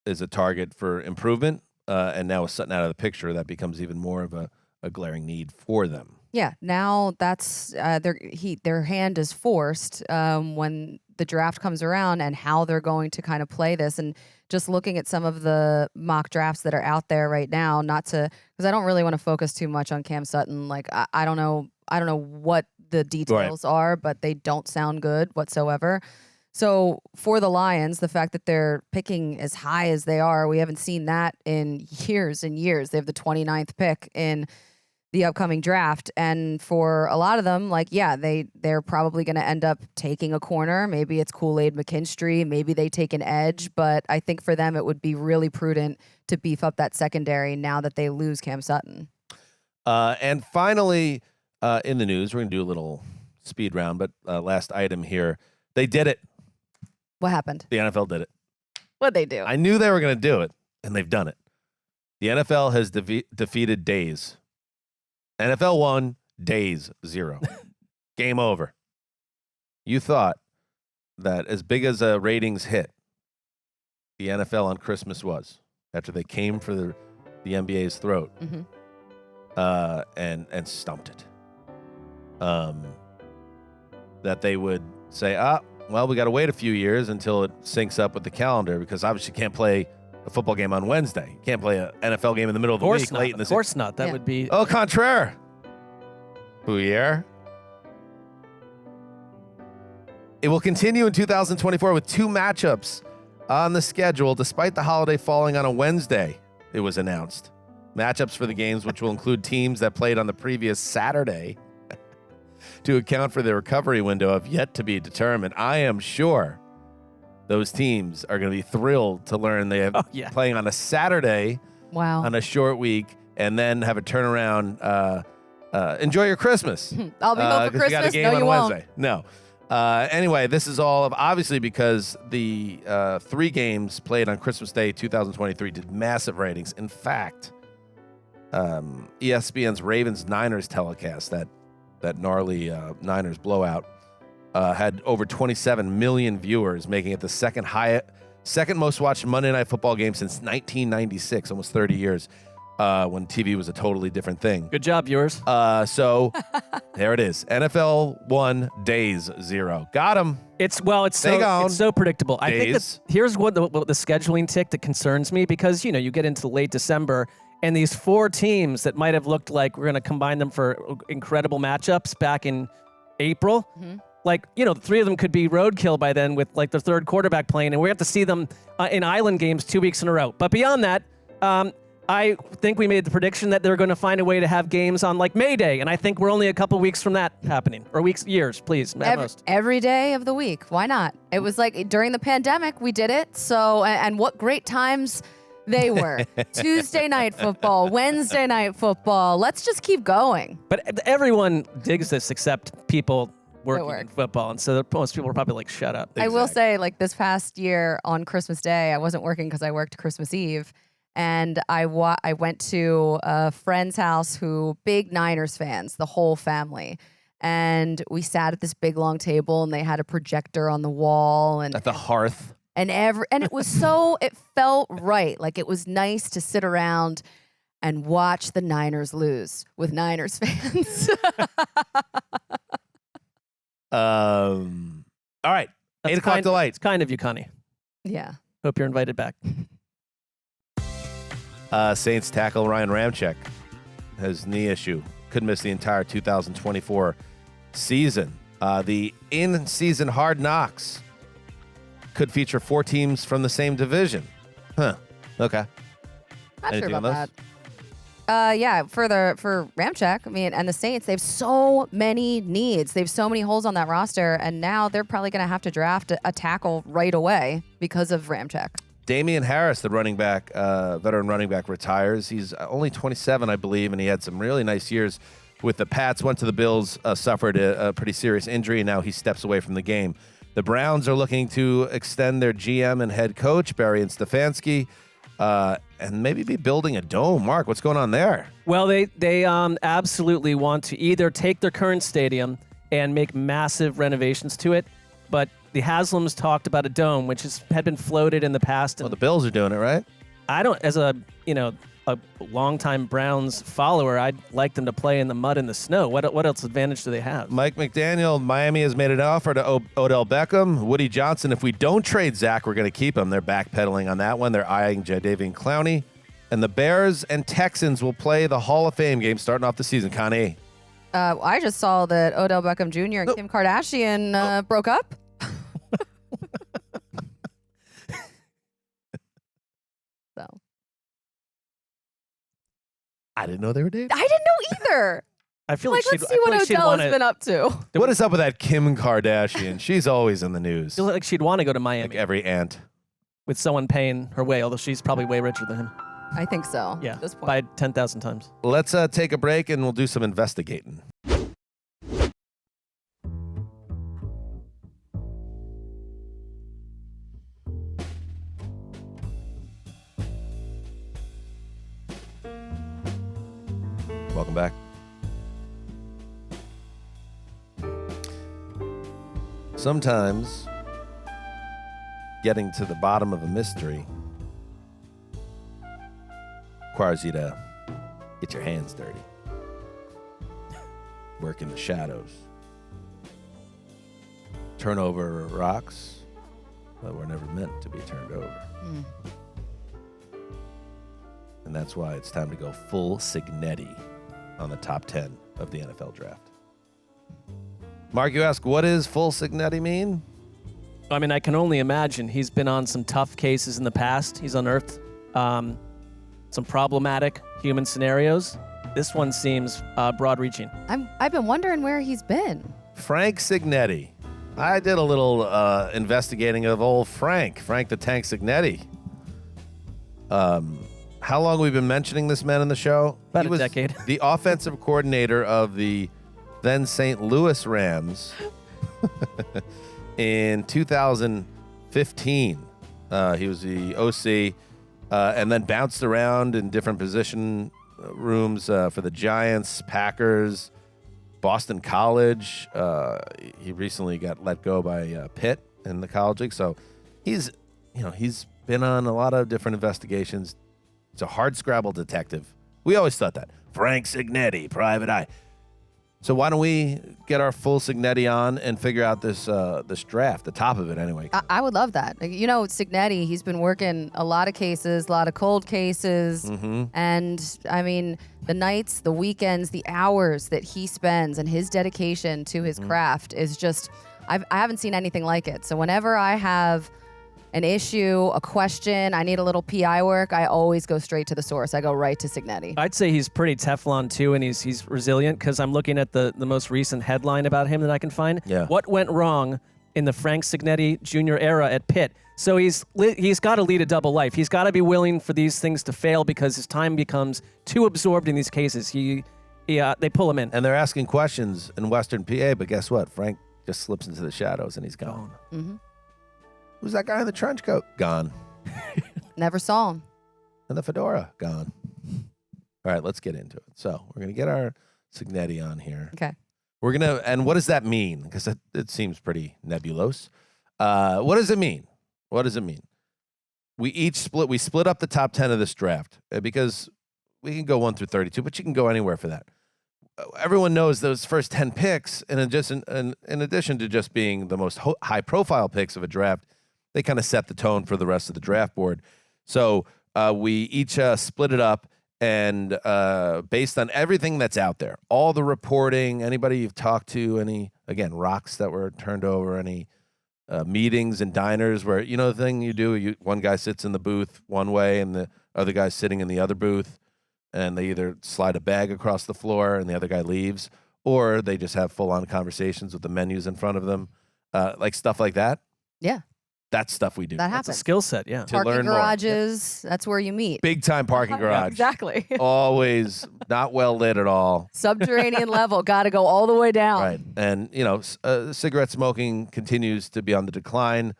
is a target for improvement. and now with Sutton out of the picture, that becomes even more of a glaring need for them. Yeah, now that's their hand is forced when the draft comes around and how they're going to kind of play this. And just looking at some of the mock drafts that are out there right now, because I don't really want to focus too much on Cam Sutton. Like I don't know what the details are, but they don't sound good whatsoever. So for the Lions, the fact that they're picking as high as they are, we haven't seen that in years and years. They have the 29th pick in the upcoming draft. And for a lot of them, they're probably going to end up taking a corner. Maybe it's Kool-Aid McKinstry. Maybe they take an edge. But I think for them, it would be really prudent to beef up that secondary now that they lose Cam Sutton. And finally, in the news, we're going to do a little speed round. But last item here, they did it. What happened? The NFL did it. What'd they do? I knew they were going to do it, and they've done it. The NFL has defeated Days. NFL 1, Days 0. Game over. You thought that as big as a ratings hit the NFL on Christmas was, after they came for the NBA's throat and stumped it, that they would say, well, we got to wait a few years until it syncs up with the calendar, because obviously you can't play a football game on Wednesday. You can't play an NFL game in the middle of the week late in the season. Of course not. That would be... Au contraire. Bouyer. It will continue in 2024 with 2 matchups on the schedule, despite the holiday falling on a Wednesday, it was announced. Matchups for the games, which will include teams that played on the previous Saturday to account for the recovery window, have yet to be determined. I am sure those teams are going to be thrilled to learn they have playing on a Saturday on a short week, and then have a turnaround. Enjoy your Christmas. I'll be home for Christmas. You got a game on Wednesday. No. Anyway, this is all obviously because the 3 games played on Christmas Day 2023 did massive ratings. In fact, ESPN's Ravens-Niners telecast, that gnarly Niners blowout, had over 27 million viewers, making it the second most watched Monday Night Football game since 1996, almost 30 years, when TV was a totally different thing. Good job, viewers. So there it is. NFL 1, Days 0. Got him. It's so predictable. I think here's what the scheduling tick that concerns me, because you get into late December, and these 4 teams that might have looked like we're going to combine them for incredible matchups back in April. Mm-hmm. 3 of them could be roadkill by then with their third quarterback playing, and we have to see them in island games 2 weeks in a row. But beyond that, I think we made the prediction that they're going to find a way to have games on May Day, and I think we're only a couple weeks from that happening, or years, please, at most. Every day of the week. Why not? It was during the pandemic we did it. So, and what great times they were. Tuesday night football, Wednesday night football. Let's just keep going. But everyone digs this except people working in football, and so most people are probably shut up. Exactly. I will say, this past year on Christmas Day, I wasn't working because I worked Christmas Eve. And I went to a friend's house who big Niners fans, the whole family. And we sat at this big long table, and they had a projector on the wall and at the hearth. And it was it felt right. It was nice to sit around and watch the Niners lose with Niners fans. All right. That's 8 o'clock delight. It's kind of you, Connie. Yeah. Hope you're invited back. Saints tackle Ryan Ramczyk has knee issue. Could miss the entire 2024 season. The in-season Hard Knocks could feature 4 teams from the same division. Huh. Okay. Not sure about that. For Ramczyk, and the Saints, they have so many needs. They have so many holes on that roster, and now they're probably going to have to draft a tackle right away because of Ramczyk. Damian Harris, the running back, veteran running back, retires. He's only 27, I believe, and he had some really nice years with the Pats. Went to the Bills, suffered a pretty serious injury, and now he steps away from the game. The Browns are looking to extend their GM and head coach, Barry and Stefanski, and maybe be building a dome. Mark, what's going on there? Well, they absolutely want to either take their current stadium and make massive renovations to it, but the Haslams talked about a dome, which had been floated in the past. Well, the Bills are doing it, right? I don't, as a longtime Browns follower, I'd like them to play in the mud and the snow. What else advantage do they have? Mike McDaniel, Miami has made an offer to Odell Beckham. Woody Johnson, if we don't trade Zach, we're going to keep him. They're backpedaling on that one. They're eyeing Jadeveon Clowney. And the Bears and Texans will play the Hall of Fame game starting off the season. Connie. I just saw that Odell Beckham Jr. and Kim Kardashian broke up. So. I didn't know they were dating. I didn't know either. I feel let's see what Odell has been up to. What is up with that Kim Kardashian? She's always in the news. I feel like she'd want to go to Miami. Like every aunt. With someone paying her way, although she's probably way richer than him. I think so. Yeah, at this point. by 10,000 times. Let's take a break and we'll do some investigating. Welcome back. Sometimes getting to the bottom of a mystery requires you to get your hands dirty, work in the shadows, turn over rocks that were never meant to be turned over. And that's why it's time to go full Signetti on the top 10 of the NFL draft. Mark, you ask, what does full Signetti mean? I mean, I can only imagine. He's been on some tough cases in the past. He's unearthed some problematic human scenarios. This one seems broad-reaching. I've been wondering where he's been. Frank Signetti. I did a little investigating of old Frank the Tank Signetti. How long we've been mentioning this man in the show? About a decade. The offensive coordinator of the then St. Louis Rams in 2015. He was the OC and then bounced around in different position rooms for the Giants, Packers, Boston College. He recently got let go by Pitt in the college league. So he's been on a lot of different investigations. He's a hard-scrabble detective. We always thought that. Frank Signetti, private eye. So why don't we get our full Signetti on and figure out this draft, the top of it anyway. I would love that. Signetti, he's been working a lot of cases, a lot of cold cases. Mm-hmm. And, I mean, the nights, the weekends, the hours that he spends and his dedication to his craft is just, I haven't seen anything like it. So whenever I have an issue, a question, I need a little PI work, I always go straight to the source. I go right to Signetti. I'd say he's pretty Teflon too, and he's resilient because I'm looking at the most recent headline about him that I can find. Yeah. What went wrong in the Frank Signetti Jr. era at Pitt? So he's got to lead a double life. He's got to be willing for these things to fail because his time becomes too absorbed in these cases. They pull him in. And they're asking questions in Western PA, but guess what? Frank just slips into the shadows and he's gone. Mm-hmm. Who's that guy in the trench coat? Gone. Never saw him. And the fedora? Gone. All right, let's get into it. So we're going to get our Signetti on here. Okay. And what does that mean? Because it seems pretty nebulous. What does it mean? What does it mean? We split up the top 10 of this draft because we can go 1 through 32, but you can go anywhere for that. Everyone knows those first 10 picks, in addition to just being the most high-profile picks of a draft, they kind of set the tone for the rest of the draft board. So we each split it up, and based on everything that's out there, all the reporting, anybody you've talked to, any, again, rocks that were turned over, any meetings and diners where, the thing you do, one guy sits in the booth one way and the other guy's sitting in the other booth, and they either slide a bag across the floor and the other guy leaves, or they just have full-on conversations with the menus in front of them, like stuff like that. Yeah. That's stuff we do. That happens. It's a skill set, yeah. To learn Parking more. garages, that's where you meet. Big-time parking garage. Exactly. Always not well lit at all. Subterranean level, got to go all the way down. Right. And, cigarette smoking continues to be on the decline,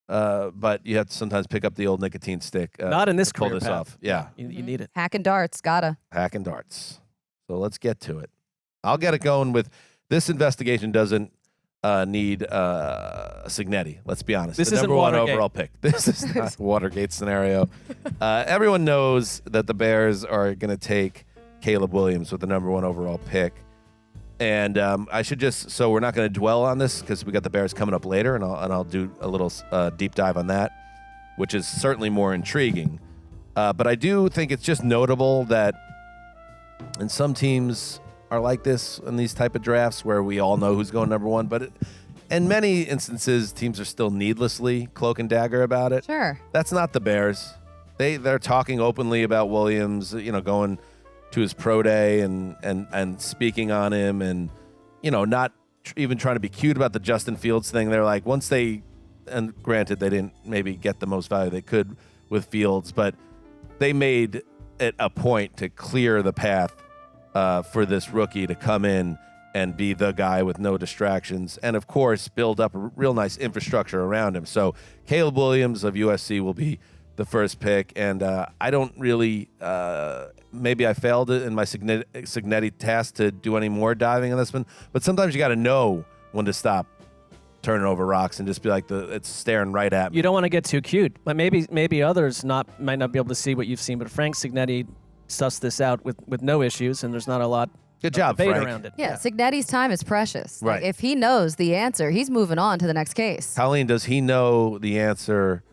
but you have to sometimes pick up the old nicotine stick. Not in this to pull career this path. off. Yeah. You need it. Hacking darts, gotta. Hacking darts. So let's get to it. I'll get it going with this investigation doesn't need Signetti. Let's be honest. This the isn't number one Watergate. overall pick. This is not a Watergate scenario. Everyone knows that the Bears are going to take Caleb Williams with the number one overall pick. And I should just, so we're not going to dwell on this because we got the Bears coming up later, and I'll do a little deep dive on that, which is certainly more intriguing. But I do think it's just notable that, and some teams are like this in these type of drafts where we all know who's going number one, but in many instances, teams are still needlessly cloak and dagger about it. Sure. That's not the Bears. They're talking openly about Williams, going to his pro day and speaking on him, and not even trying to be cute about the Justin Fields thing. They're like, once they, and granted they didn't maybe get the most value they could with Fields, but they made it a point to clear the path for this rookie to come in and be the guy with no distractions, and of course build up a real nice infrastructure around him. So Caleb Williams of USC will be the first pick, and I don't really, maybe I failed it in my Signetti task to do any more diving on this one, but sometimes you got to know when to stop turning over rocks and just be like, it's staring right at me. You don't want to get too cute, but maybe others might not be able to see what you've seen, but Frank Signetti sussed this out with no issues, and there's not a lot Good job, debate Frank. around it. Yeah, Signetti's time is precious. Right. Like, if he knows the answer, he's moving on to the next case. Colleen, does he know the answer?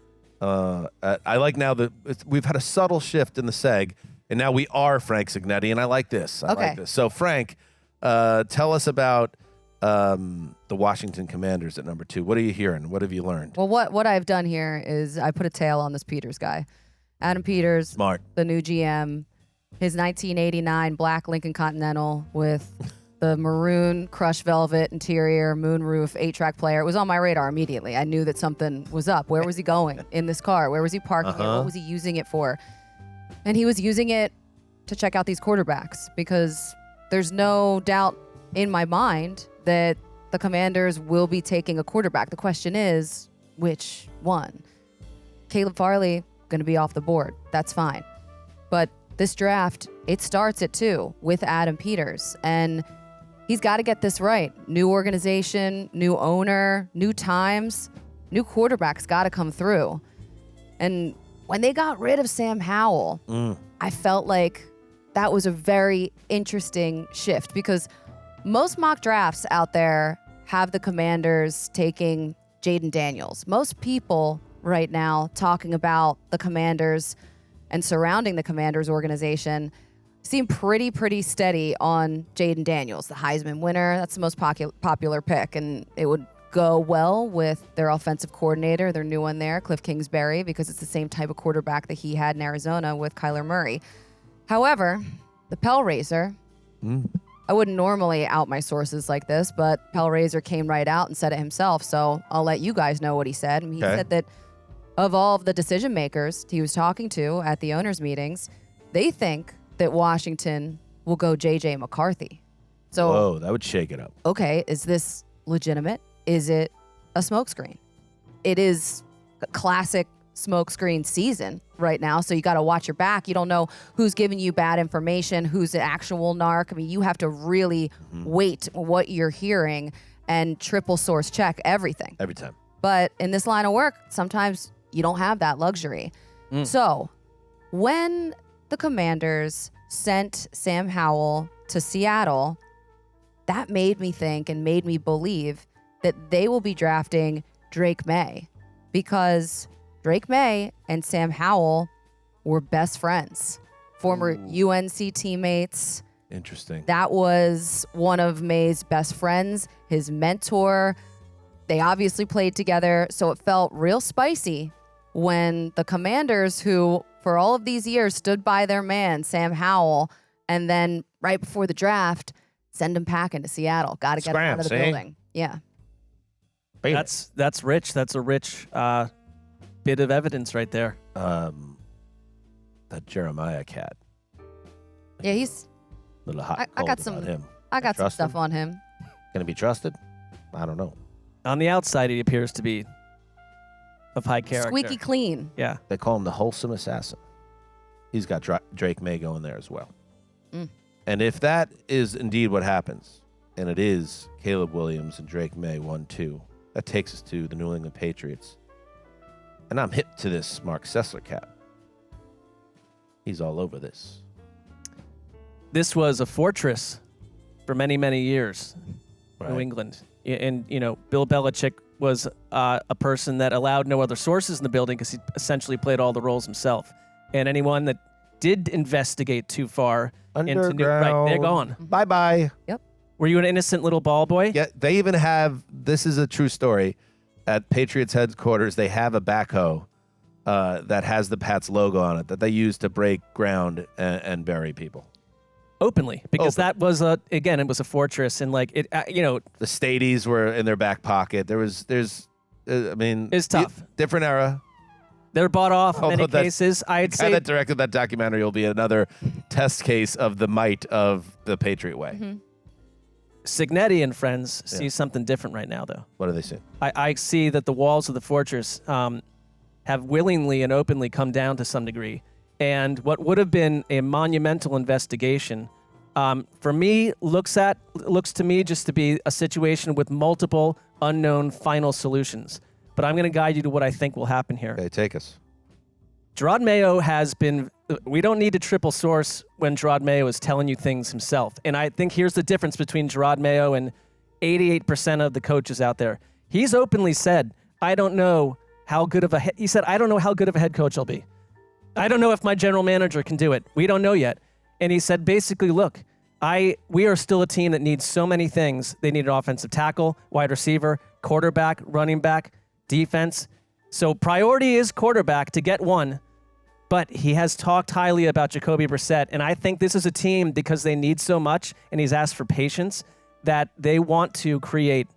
I like now that we've had a subtle shift in the seg, and now we are Frank Signetti, and I like this. I like this. So, Frank, tell us about the Washington Commanders at number 2. What are you hearing? What have you learned? Well, what I've done here is I put a tail on this Peters guy. Adam Peters, Smart. the new GM, his 1989 black Lincoln Continental with the maroon crushed velvet interior, moonroof, 8-track player. It was on my radar immediately. I knew that something was up. Where was he going in this car? Where was he parking it? What was he using it for? And he was using it to check out these quarterbacks, because there's no doubt in my mind that the Commanders will be taking a quarterback. The question is, which one? Caleb Farley, going to be off the board. That's fine. But this draft, it starts at 2 with Adam Peters, and he's got to get this right. New organization, new owner, new times, new quarterback's got to come through. And when they got rid of Sam Howell, I felt like that was a very interesting shift, because most mock drafts out there have the Commanders taking Jaden Daniels. Most people right now talking about the Commanders and surrounding the Commanders organization seem pretty steady on Jaden Daniels, the Heisman winner. That's the most popular pick, and it would go well with their offensive coordinator, their new one there, Cliff Kingsbury, because it's the same type of quarterback that he had in Arizona with Kyler Murray. However, the Pell Raiser, I wouldn't normally out my sources like this, but Pell Raiser came right out and said it himself, so I'll let you guys know what he said. And he said that of all of the decision makers he was talking to at the owners' meetings, they think that Washington will go J.J. McCarthy. So, whoa, that would shake it up. Okay, is this legitimate? Is it a smokescreen? It is a classic smokescreen season right now, so you got to watch your back. You don't know who's giving you bad information, who's an actual narc. I mean, you have to really weight what you're hearing and triple source check everything. Every time. But in this line of work, sometimes you don't have that luxury. So when the Commanders sent Sam Howell to Seattle, that made me think and made me believe that they will be drafting Drake May, because Drake May and Sam Howell were best friends, former UNC teammates. Interesting. That was one of May's best friends, his mentor. They obviously played together, so it felt real spicy when the Commanders, who for all of these years stood by their man, Sam Howell, and then right before the draft, send him packing to Seattle. Got to get him out of the building. Yeah. That's rich. That's a rich bit of evidence right there. That Jeremiah cat. Yeah, he's. Little hot. I got some. About him. I got some Trust stuff him? on him. Gonna be trusted? I don't know. On the outside, he appears to be of high character. Squeaky clean. Yeah. They call him the wholesome assassin. He's got Drake May going there as well. And if that is indeed what happens, and it is Caleb Williams and Drake May 1-2. That takes us to the New England Patriots. And I'm hip to this Marc Sessler cap. He's all over this. This was a fortress for many, many years, Right. New England. And, Bill Belichick was a person that allowed no other sources in the building because he essentially played all the roles himself. And anyone that did investigate too far into New, right, they're gone. Bye-bye. Yep. Were you an innocent little ball boy? Yeah, they even have, this is a true story, at Patriots headquarters, they have a backhoe that has the Pats logo on it that they use to break ground and bury people. Openly, because that was it was a fortress, and like it, The Stadies were in their back pocket. It's tough. Different era. They're bought off in Although many that cases. I'd guy say that directed that documentary will be another test case of the might of the Patriot way. Mm-hmm. Signetti and friends see something different right now, though. What do they see? I see that the walls of the fortress have willingly and openly come down to some degree. And what would have been a monumental investigation, for me, looks to me just to be a situation with multiple unknown final solutions. But I'm going to guide you to what I think will happen here. Okay, take us. Gerard Mayo has been, we don't need to triple source when Gerard Mayo is telling you things himself. And I think here's the difference between Gerard Mayo and 88% of the coaches out there. He's openly said, I don't know how good of a head coach I'll be. I don't know if my general manager can do it. We don't know yet. And he said, basically, look, we are still a team that needs so many things. They need an offensive tackle, wide receiver, quarterback, running back, defense. So priority is quarterback to get one. But he has talked highly about Jacoby Brissett. And I think this is a team, because they need so much, and he's asked for patience, that they want to create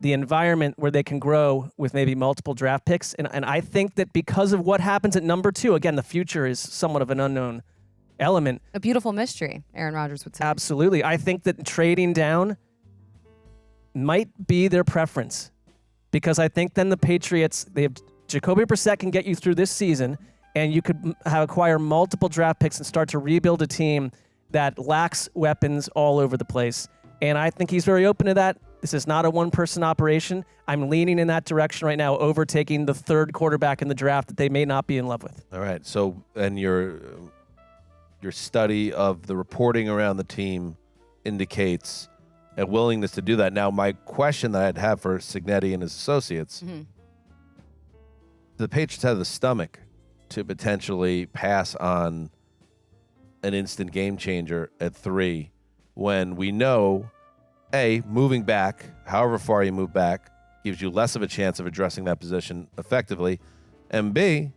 the environment where they can grow with maybe multiple draft picks. And I think that because of what happens at number 2, again, the future is somewhat of an unknown element. A beautiful mystery, Aaron Rodgers would say. Absolutely. I think that trading down might be their preference, because I think then the Patriots, Jacoby Brissett can get you through this season, and you could acquire multiple draft picks and start to rebuild a team that lacks weapons all over the place. And I think he's very open to that. This is not a one-person operation. I'm leaning in that direction right now, overtaking the third quarterback in the draft that they may not be in love with. All right. So, and your study of the reporting around the team indicates a willingness to do that. Now, my question that I'd have for Signetti and his associates, the Patriots have the stomach to potentially pass on an instant game changer at 3 when we know, A, moving back, however far you move back, gives you less of a chance of addressing that position effectively. And B,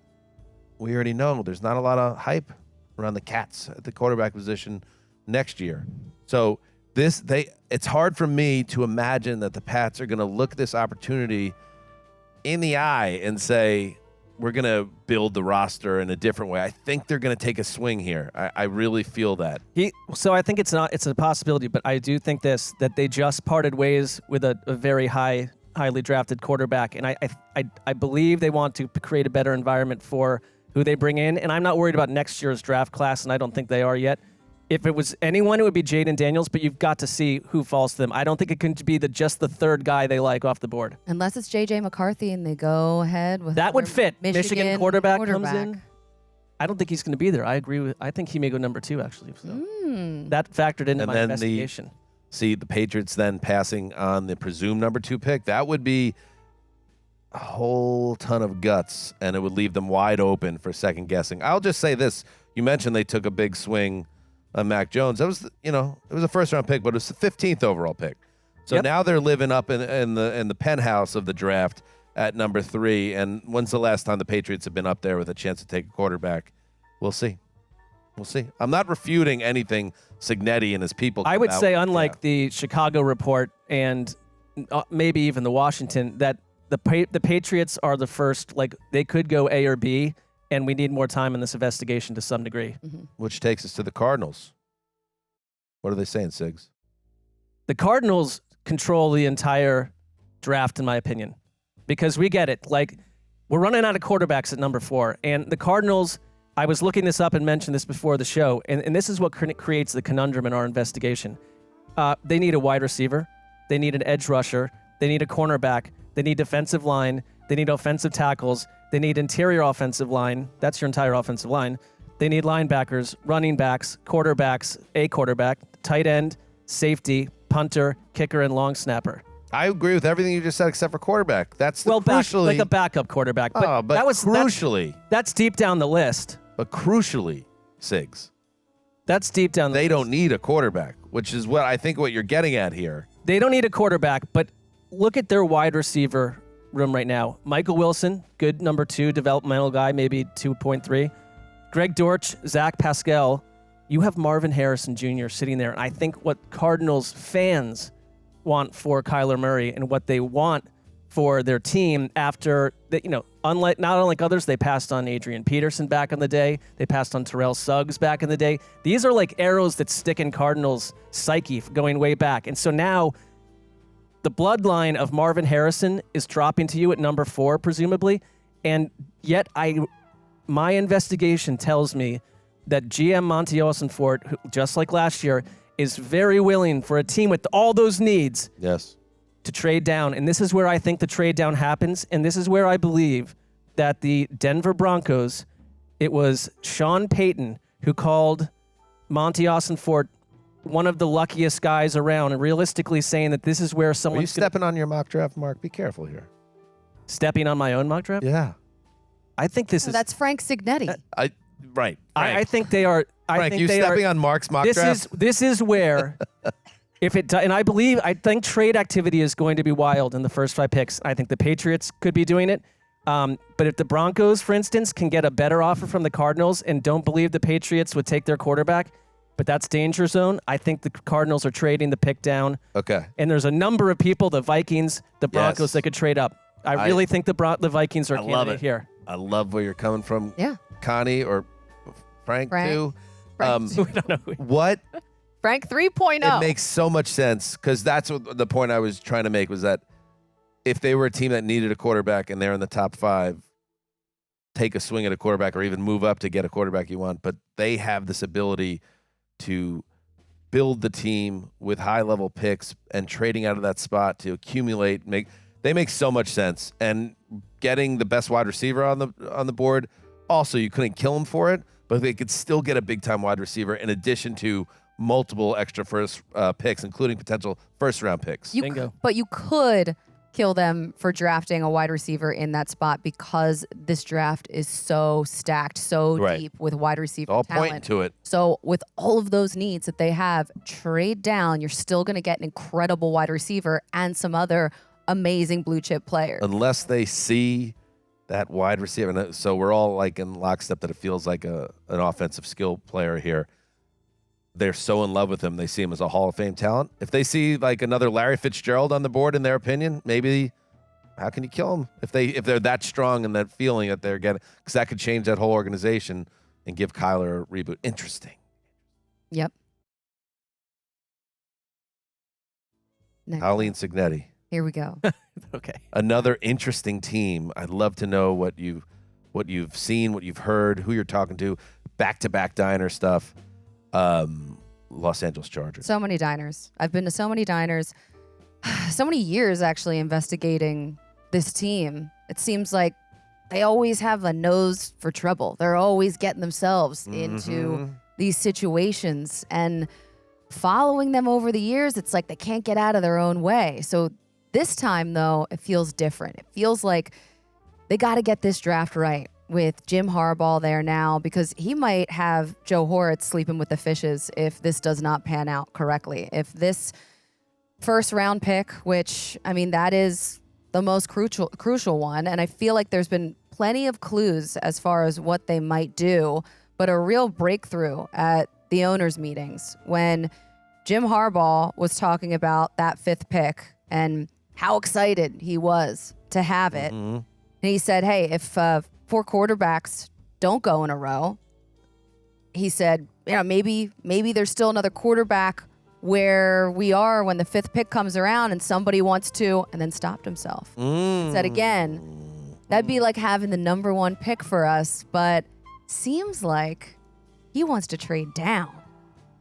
we already know there's not a lot of hype around the Cats at the quarterback position next year. So it's hard for me to imagine that the Pats are going to look this opportunity in the eye and say, we're going to build the roster in a different way. I think they're going to take a swing here. I really feel that. So I think it's a possibility, but I do think that they just parted ways with a very highly drafted quarterback. And I believe they want to create a better environment for who they bring in. And I'm not worried about next year's draft class, and I don't think they are yet. If it was anyone, it would be Jaden Daniels, but you've got to see who falls to them. I don't think it can be just the third guy they like off the board. Unless it's J.J. McCarthy and they go ahead with that would fit. Michigan quarterback comes quarterback. in. I don't think he's going to be there. I think he may go number 2, actually. So that factored into my investigation. The Patriots then passing on the presumed number 2 pick. That would be a whole ton of guts, and it would leave them wide open for second guessing. I'll just say this. You mentioned they took a big swing on Mac Jones. That was, it was a first-round pick, but it was the 15th overall pick. So now they're living up in the penthouse of the draft at number 3. And when's the last time the Patriots have been up there with a chance to take a quarterback? We'll see. I'm not refuting anything Signetti and his people. I would say, unlike the Chicago report and maybe even the Washington, that the Patriots are the first. Like, they could go A or B, and we need more time in this investigation to some degree. Which takes us to the Cardinals. What are they saying, Sigs? The Cardinals control the entire draft, in my opinion, because we get it. Like, we're running out of quarterbacks at number 4, and the Cardinals, I was looking this up and mentioned this before the show, and this is what creates the conundrum in our investigation. They need a wide receiver. They need an edge rusher. They need a cornerback. They need defensive line. They need offensive tackles. They need interior offensive line. That's your entire offensive line. They need linebackers, running backs, quarterbacks, a quarterback, tight end, safety, punter, kicker, and long snapper. I agree with everything you just said except for quarterback. That's crucially like a backup quarterback. But, but that was crucially. That's deep down the list. But crucially, Sigs. That's deep down the list. They don't need a quarterback, which is what I think what you're getting at here. They don't need a quarterback, but look at their wide receiver room right now. Michael Wilson, good number 2 developmental guy, maybe 2.3. Greg Dortch, Zach Pascal. You have Marvin Harrison Jr. sitting there. And I think what Cardinals fans want for Kyler Murray and what they want for their team after that, not unlike others, they passed on Adrian Peterson back in the day. They passed on Terrell Suggs back in the day. These are like arrows that stick in Cardinals' psyche going way back. And so now the bloodline of Marvin Harrison is dropping to you at number 4, presumably. And yet my investigation tells me that GM Monty Ossenfort, who, just like last year, is very willing for a team with all those needs to trade down. And this is where I think the trade down happens. And this is where I believe that the Denver Broncos, it was Sean Payton who called Monty Ossenfort one of the luckiest guys around, and realistically saying that this is where someone... Are you stepping on your mock draft, Mark? Be careful here. Stepping on my own mock draft? Yeah. I think this is... That's Frank Signetti. Right. I think they are... Frank, you stepping on Mark's mock draft? This is where... And I think trade activity is going to be wild in the first 5 picks. I think the Patriots could be doing it. But if the Broncos, for instance, can get a better offer from the Cardinals and don't believe the Patriots would take their quarterback, but that's danger zone, I think the Cardinals are trading the pick down. Okay. And there's a number of people, the Vikings, the Broncos, that could trade up. I really think the Vikings are candidate here. I love where you're coming from. Yeah. Connie or Frank too. We don't know. What? Frank 3.0. It makes so much sense because that's what the point I was trying to make was that if they were a team that needed a quarterback and they're in the top 5, take a swing at a quarterback or even move up to get a quarterback you want. But they have this ability to build the team with high-level picks and trading out of that spot to accumulate. They make so much sense. And getting the best wide receiver on the board, also you couldn't kill them for it, but they could still get a big-time wide receiver in addition to multiple extra first picks, including potential first-round picks. Bingo. But you could kill them for drafting a wide receiver in that spot because this draft is so stacked, so deep with wide receiver all talent. pointing to it. So with all of those needs that they have, trade down, you're still going to get an incredible wide receiver and some other amazing blue chip players. Unless they see that wide receiver. And so we're all like in lockstep that it feels like an offensive skill player here. They're so in love with him, they see him as a Hall of Fame talent. If they see like another Larry Fitzgerald on the board, in their opinion, maybe how can you kill him if they're that strong and that feeling that they're getting? Because that could change that whole organization and give Kyler a reboot. Interesting. Yep. Next. Colleen Signetti. Here we go. Okay. Another interesting team. I'd love to know what you've seen, what you've heard, who you're talking to. Back-to-back diner stuff. Los Angeles Chargers. So many diners. I've been to so many diners. So many years actually investigating this team. It seems like they always have a nose for trouble. They're always getting themselves into these situations. And following them over the years, it's like they can't get out of their own way. So this time, though, it feels different. It feels like they got to get this draft right with Jim Harbaugh there now, because he might have Joe Horitz sleeping with the fishes if this does not pan out correctly. If this first round pick, which, I mean, that is the most crucial one, and I feel like there's been plenty of clues as far as what they might do, but a real breakthrough at the owners' meetings when Jim Harbaugh was talking about that 5th pick and how excited he was to have it. And he said, hey, if 4 quarterbacks don't go in a row, he said, maybe there's still another quarterback where we are when the 5th pick comes around and somebody wants to, and then stopped himself. Said again, that'd be like having the number 1 pick for us, but seems like he wants to trade down.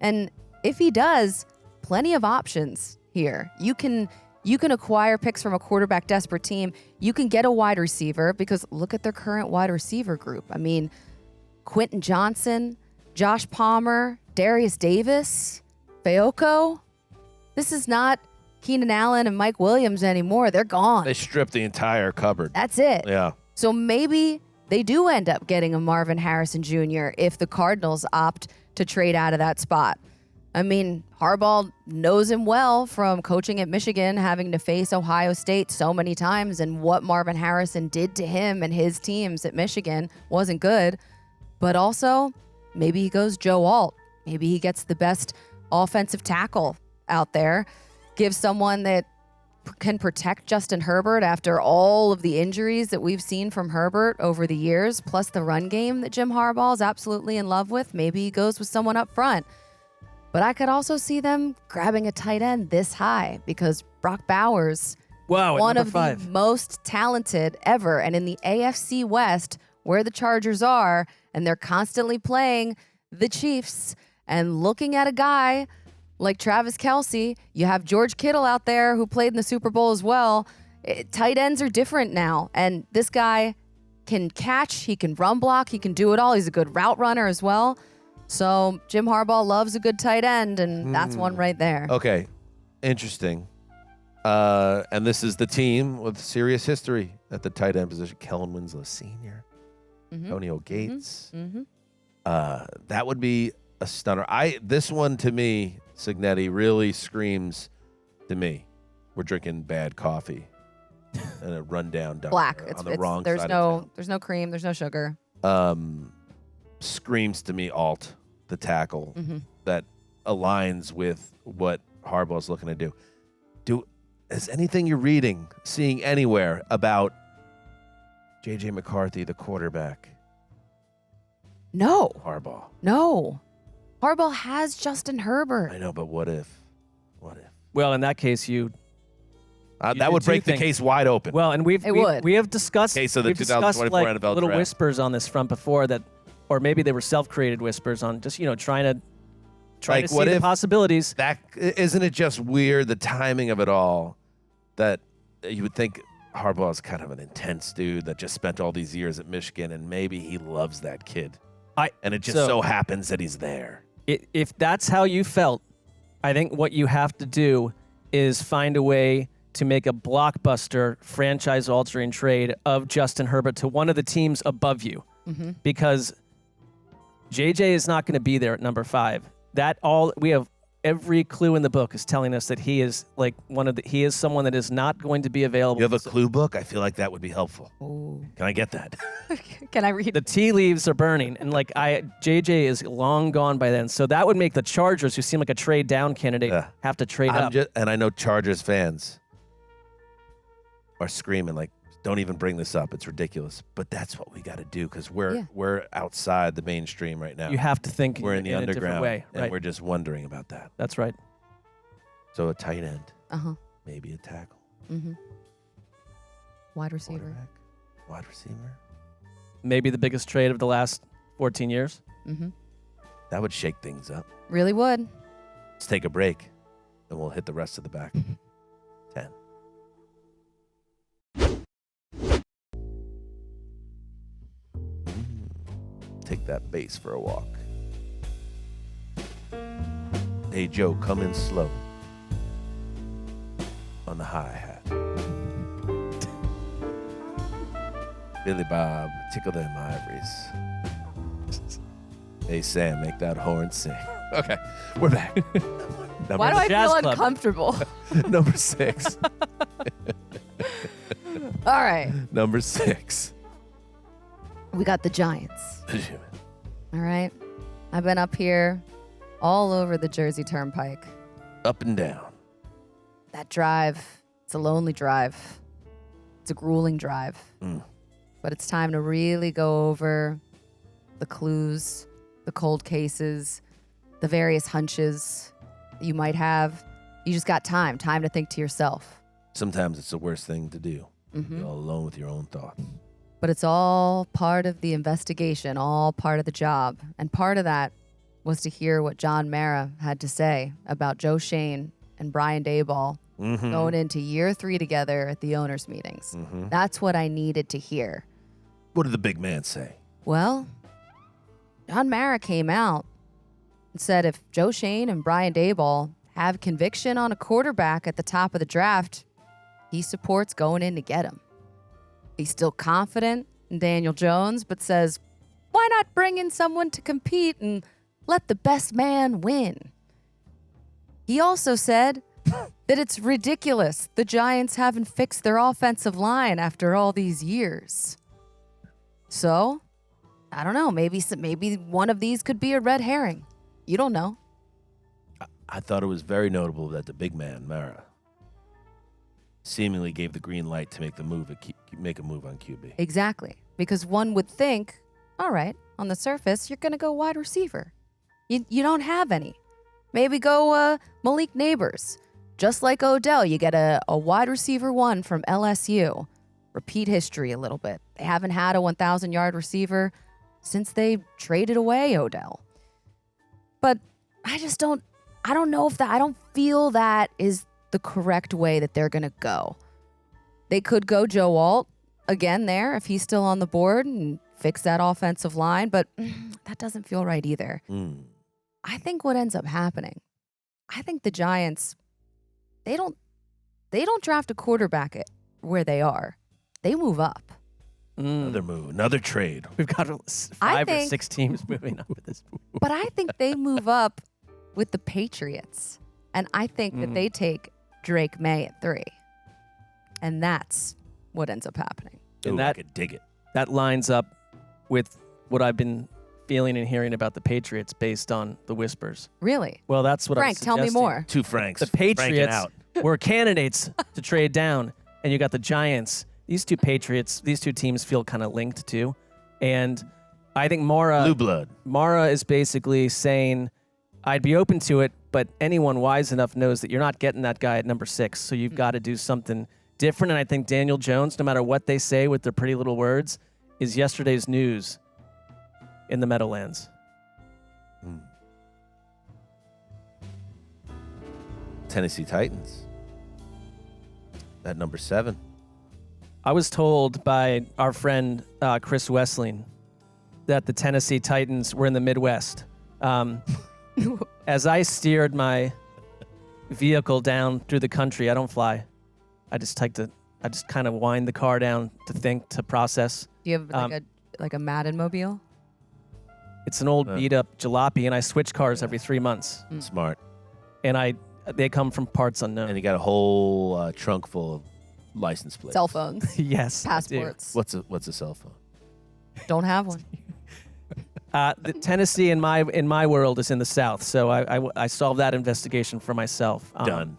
And if he does, plenty of options here. You can acquire picks from a quarterback desperate team. You can get a wide receiver because look at their current wide receiver group. I mean, Quentin Johnson, Josh Palmer, Darius Davis, Fayoko. This is not Keenan Allen and Mike Williams anymore. They're gone. They stripped the entire cupboard. That's it. Yeah. So maybe they do end up getting a Marvin Harrison Jr. if the Cardinals opt to trade out of that spot. I mean, Harbaugh knows him well from coaching at Michigan, having to face Ohio State so many times, and what Marvin Harrison did to him and his teams at Michigan wasn't good. But also, maybe he goes Joe Alt. Maybe he gets the best offensive tackle out there, gives someone that can protect Justin Herbert after all of the injuries that we've seen from Herbert over the years, plus the run game that Jim Harbaugh is absolutely in love with. Maybe he goes with someone up front. But I could also see them grabbing a tight end this high because Brock Bowers, one of the most talented ever. And in the AFC West, where the Chargers are, and they're constantly playing the Chiefs, and looking at a guy like Travis Kelce, you have George Kittle out there who played in the Super Bowl as well. Tight ends are different now. And this guy can catch, he can run block, he can do it all. He's a good route runner as well. So Jim Harbaugh loves a good tight end, and that's one right there. Okay, interesting. And this is the team with serious history at the tight end position. Kellen Winslow Sr., Antonio Gates. That would be a stunner. This one to me, Signetti, really screams to me. We're drinking bad coffee and a rundown black. On the wrong there's side there's no cream, there's no sugar. Screams to me Alt, the tackle that aligns with what Harbaugh's looking to do. Is anything you're reading, seeing anywhere about J.J. McCarthy, the quarterback? No. Harbaugh. No. Harbaugh has Justin Herbert. I know, but what if? Well, in that case, that would break the case wide open. Well, and we have discussed case of the 2024 like NFL little draft. whispers on this front before that, or maybe they were self-created whispers on just trying to see the possibilities. That isn't it just weird, the timing of it all, that you would think Harbaugh is kind of an intense dude that just spent all these years at Michigan, and maybe he loves that kid. And it just so happens that he's there. If that's how you felt, I think what you have to do is find a way to make a blockbuster franchise-altering trade of Justin Herbert to one of the teams above you, because JJ is not going to be there at number 5. We have every clue in the book is telling us that he is like he is someone that is not going to be available. You have a clue book? I feel like that would be helpful. Ooh. Can I get that? Can I read? The tea leaves are burning, and JJ is long gone by then. So that would make the Chargers, who seem like a trade down candidate, have to trade up. And I know Chargers fans are screaming like, don't even bring this up. It's ridiculous. But that's what we got to do because we're outside the mainstream right now. You have to think we're in the underground way, right? and we're just wondering about that. That's right. So a tight end, maybe a tackle, wide receiver, wide receiver. Maybe the biggest trade of the last 14 years. That would shake things up. Really would. Let's take a break, and we'll hit the rest of the back 10. Take that bass for a walk. Hey Joe, come in slow on the hi-hat. Billy Bob, tickle them ivories. Hey Sam, make that horn sing. Okay, we're back. Why do I feel uncomfortable? Number 6. All right. Number 6. We got the Giants. All right. I've been up here all over the Jersey Turnpike. Up and down. That drive, it's a lonely drive. It's a grueling drive. But it's time to really go over the clues, the cold cases, the various hunches that you might have. You just got time to think to yourself. Sometimes it's the worst thing to do. You're all alone with your own thoughts. But it's all part of the investigation, all part of the job. And part of that was to hear what John Mara had to say about Joe Shane and Brian Daboll going into year 3 together at the owners' meetings. That's what I needed to hear. What did the big man say? Well, John Mara came out and said if Joe Shane and Brian Daboll have conviction on a quarterback at the top of the draft, he supports going in to get him. He's still confident in Daniel Jones, but says, why not bring in someone to compete and let the best man win? He also said that it's ridiculous the Giants haven't fixed their offensive line after all these years. So, I don't know, maybe one of these could be a red herring. You don't know. I thought it was very notable that the big man, Mara, seemingly gave the green light to make a move on QB. Exactly, because one would think, all right, on the surface, you're going to go wide receiver. You don't have any. Maybe go Malik Neighbors. Just like Odell, you get a wide receiver 1 from LSU. Repeat history a little bit. They haven't had a 1,000-yard receiver since they traded away Odell. But I don't feel that is the correct way that they're going to go. They could go Joe Alt again there if he's still on the board and fix that offensive line, but that doesn't feel right either. I think what ends up happening, I think the Giants, they don't draft a quarterback at where they are. They move up. Another move, another trade. We've got 5 or 6 teams moving up at this point. But I think they move up with the Patriots. And I think that they take Drake May at 3. And that's what ends up happening. And I could dig it. That lines up with what I've been feeling and hearing about the Patriots based on the whispers. Really? Well, that's what Frank, I'm tell me more. 2 Franks. The Patriots were candidates to trade down, and you got the Giants. These two teams feel kind of linked too. And I think Blue blood. Mara is basically saying, I'd be open to it, but anyone wise enough knows that you're not getting that guy at number 6, so you've got to do something different. And I think Daniel Jones, no matter what they say with their pretty little words, is yesterday's news in the Meadowlands. Tennessee Titans at number 7. I was told by our friend Chris Wessling that the Tennessee Titans were in the Midwest. As I steered my vehicle down through the country, I don't fly. I just kind of wind the car down to think, to process. Do you have like a Madden mobile? It's an old beat up jalopy, and I switch cars every 3 months. Smart. And they come from parts unknown. And you got a whole trunk full of license plates. Cell phones. Yes. Passports. What's a cell phone? Don't have one. The Tennessee in my world is in the South, so I solved that investigation for myself. Done.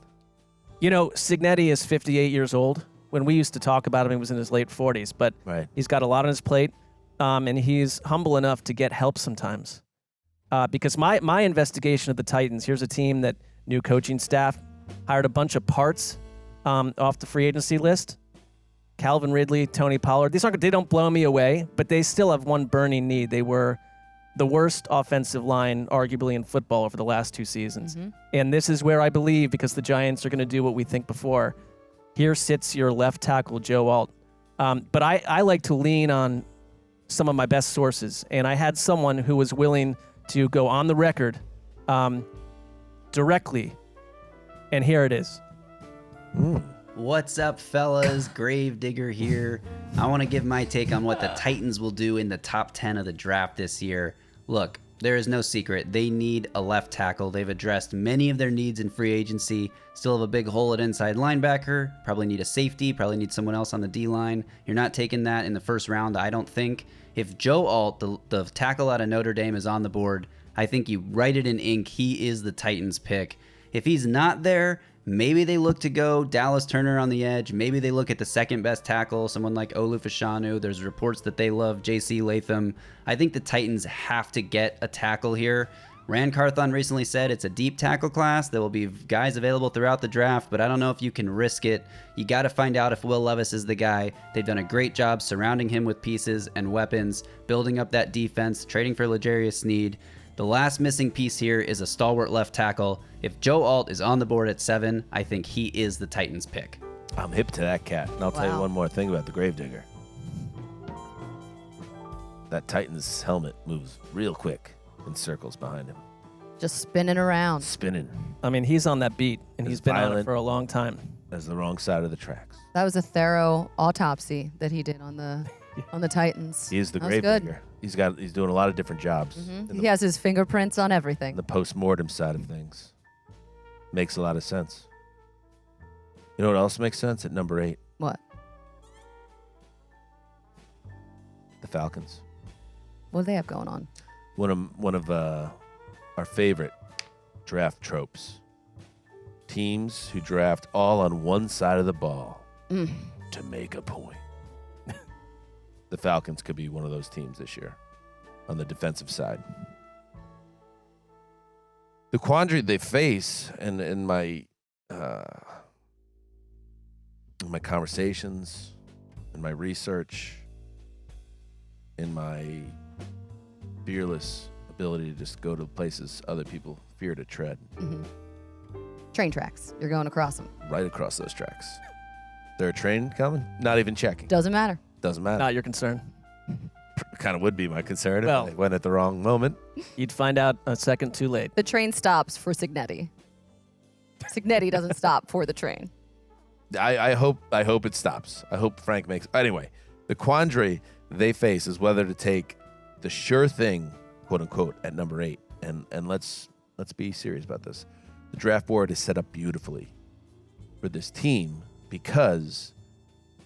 You know, Cignetti is 58 years old. When we used to talk about him, he was in his late 40s, but he's got a lot on his plate, and he's humble enough to get help sometimes. Because my investigation of the Titans, here's a team that new coaching staff hired a bunch of parts off the free agency list. Calvin Ridley, Tony Pollard. They don't blow me away, but they still have one burning need. They were the worst offensive line, arguably, in football over the last 2 seasons. And this is where I believe, because the Giants are going to do what we think before, here sits your left tackle, Joe Alt. But I like to lean on some of my best sources, and I had someone who was willing to go on the record directly, and here it is. What's up, fellas? Gravedigger here. I want to give my take on what the Titans will do in the top 10 of the draft this year. Look, there is no secret. They need a left tackle. They've addressed many of their needs in free agency. Still have a big hole at inside linebacker. Probably need a safety. Probably need someone else on the D-line. You're not taking that in the first round, I don't think. If Joe Alt, the tackle out of Notre Dame, is on the board, I think you write it in ink. He is the Titans pick. If he's not there, maybe they look to go Dallas Turner on the edge. Maybe they look at the second best tackle, someone like Olu Fashanu. There's reports that they love J.C. Latham. I think the Titans have to get a tackle here. Rand Carthon recently said it's a deep tackle class. There will be guys available throughout the draft, but I don't know if you can risk it. You got to find out if Will Levis is the guy. They've done a great job surrounding him with pieces and weapons, building up that defense, trading for L'Jarius Sneed. The last missing piece here is a stalwart left tackle. If Joe Alt is on the board at 7, I think he is the Titans pick. I'm hip to that cat. And I'll tell you one more thing about the Gravedigger. That Titans helmet moves real quick in circles behind him. Just spinning around. Spinning. I mean, he's on that beat, and he's been on it violent for a long time. As the wrong side of the tracks. That was a thorough autopsy that he did on the Titans. He is the That was Gravedigger. He's doing a lot of different jobs. He has his fingerprints on everything. The post-mortem side of things. Makes a lot of sense. You know what else makes sense at number 8? What? The Falcons. What do they have going on? One of our favorite draft tropes. Teams who draft all on one side of the ball to make a point. The Falcons could be one of those teams this year on the defensive side. The quandary they face, and in my conversations, in my research, in my fearless ability to just go to places other people fear to tread. Train tracks. You're going across them. Right across those tracks. There a train coming? Not even checking. Doesn't matter. Doesn't matter. Not your concern. Kind of would be my concern Well, if I went at the wrong moment. You'd find out a second too late. The train stops for Signetti. Signetti doesn't stop for the train. I hope it stops. I hope Frank makes. Anyway, the quandary they face is whether to take the sure thing, quote unquote, at number 8. And let's be serious about this. The draft board is set up beautifully for this team because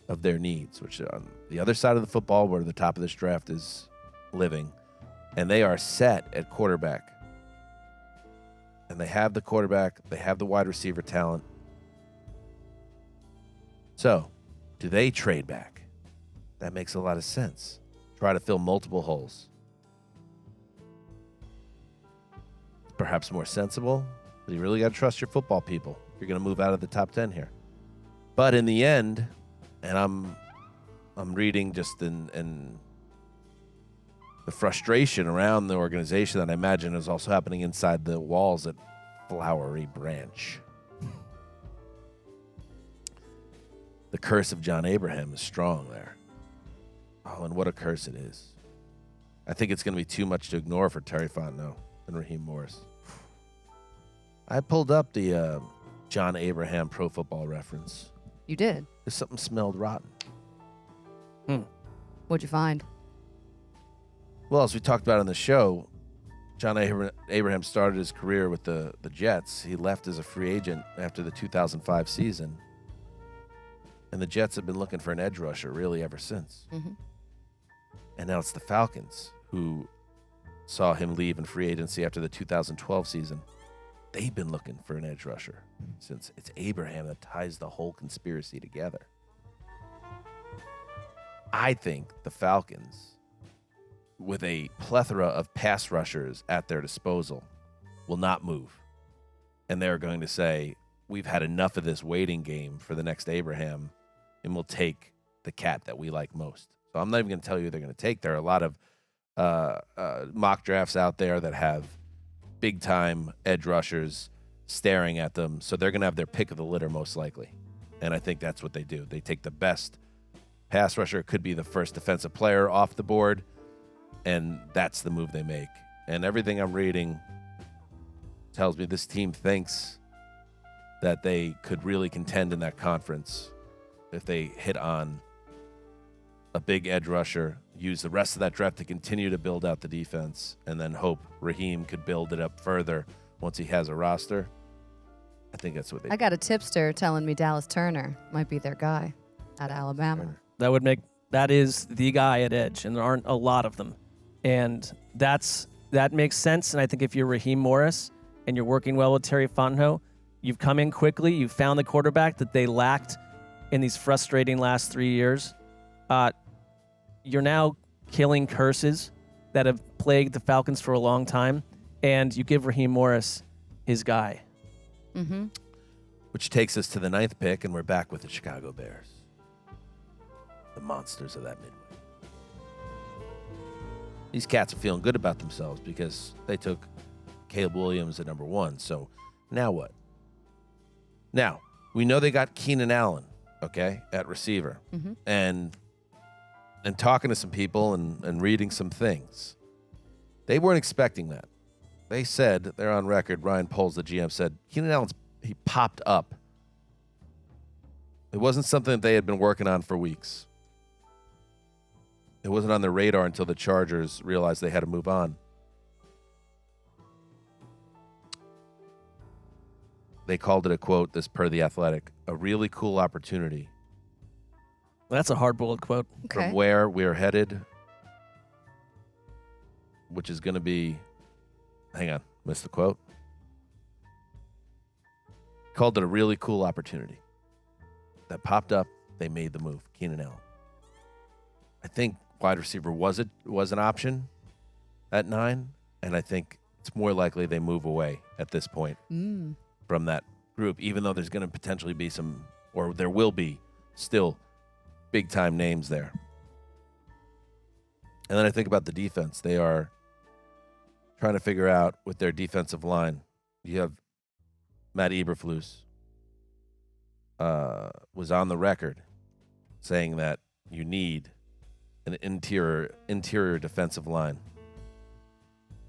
of their needs, which are on the other side of the football where the top of this draft is living. And they are set at quarterback. And they have the quarterback. They have the wide receiver talent. So, do they trade back? That makes a lot of sense. Try to fill multiple holes. Perhaps more sensible, but you really got to trust your football people if you're going to move out of the top 10 here. But in the end, and I'm reading just in the frustration around the organization that I imagine is also happening inside the walls at Flowery Branch. The curse of John Abraham is strong there. Oh, and what a curse it is. I think it's going to be too much to ignore for Terry Fontenot and Raheem Morris. I pulled up the John Abraham Pro Football Reference. You did? There's something smelled rotten. What'd you find? Well, as we talked about on the show, John Abraham started his career with the Jets. He left as a free agent after the 2005 season. And the Jets have been looking for an edge rusher really ever since. And now it's the Falcons who saw him leave in free agency after the 2012 season. They've been looking for an edge rusher since it's Abraham that ties the whole conspiracy together. I think the Falcons, with a plethora of pass rushers at their disposal, will not move. And they're going to say, we've had enough of this waiting game for the next Abraham, and we'll take the cat that we like most. So I'm not even going to tell you who they're going to take. There are a lot of mock drafts out there that have big-time edge rushers staring at them, so they're going to have their pick of the litter most likely. And I think that's what they do. They take the best pass rusher. It could be the first defensive player off the board, and that's the move they make. And everything I'm reading tells me this team thinks that they could really contend in that conference if they hit on a big edge rusher, use the rest of that draft to continue to build out the defense, and then hope Raheem could build it up further once he has a roster. I think that's what they do. I got a tipster telling me Dallas Turner might be their guy at Alabama. That is the guy at edge, and there aren't a lot of them. And that makes sense. And I think if you're Raheem Morris and you're working well with Terry Fontenot, you've come in quickly, you've found the quarterback that they lacked in these frustrating last 3 years. You're now killing curses that have plagued the Falcons for a long time, and you give Raheem Morris his guy. Which takes us to the 9th pick, and we're back with the Chicago Bears. The monsters of that Midway. these cats are feeling good about themselves because they took Caleb Williams at number 1. So now what? Now, we know they got Keenan Allen, okay, at receiver. Mm-hmm. And talking to some people and reading some things, they weren't expecting that. They said, they're on record, Ryan Poles, the GM, said, Keenan Allen's, he popped up. It wasn't something that they had been working on for weeks. It wasn't on their radar until the Chargers realized they had to move on. They called it a quote, this per The Athletic, a really cool opportunity. That's a hard-boiled quote. Okay. From where we're headed, which is going to be, hang on, missed the quote. Called it a really cool opportunity. That popped up, they made the move, Keenan Allen. I think wide receiver was an option at 9, and I think it's more likely they move away at this point from that group, even though there's going to potentially be some, or there will be still big-time names there. And then I think about the defense. They are trying to figure out with their defensive line. You have Matt Eberflus was on the record saying that you need an interior defensive line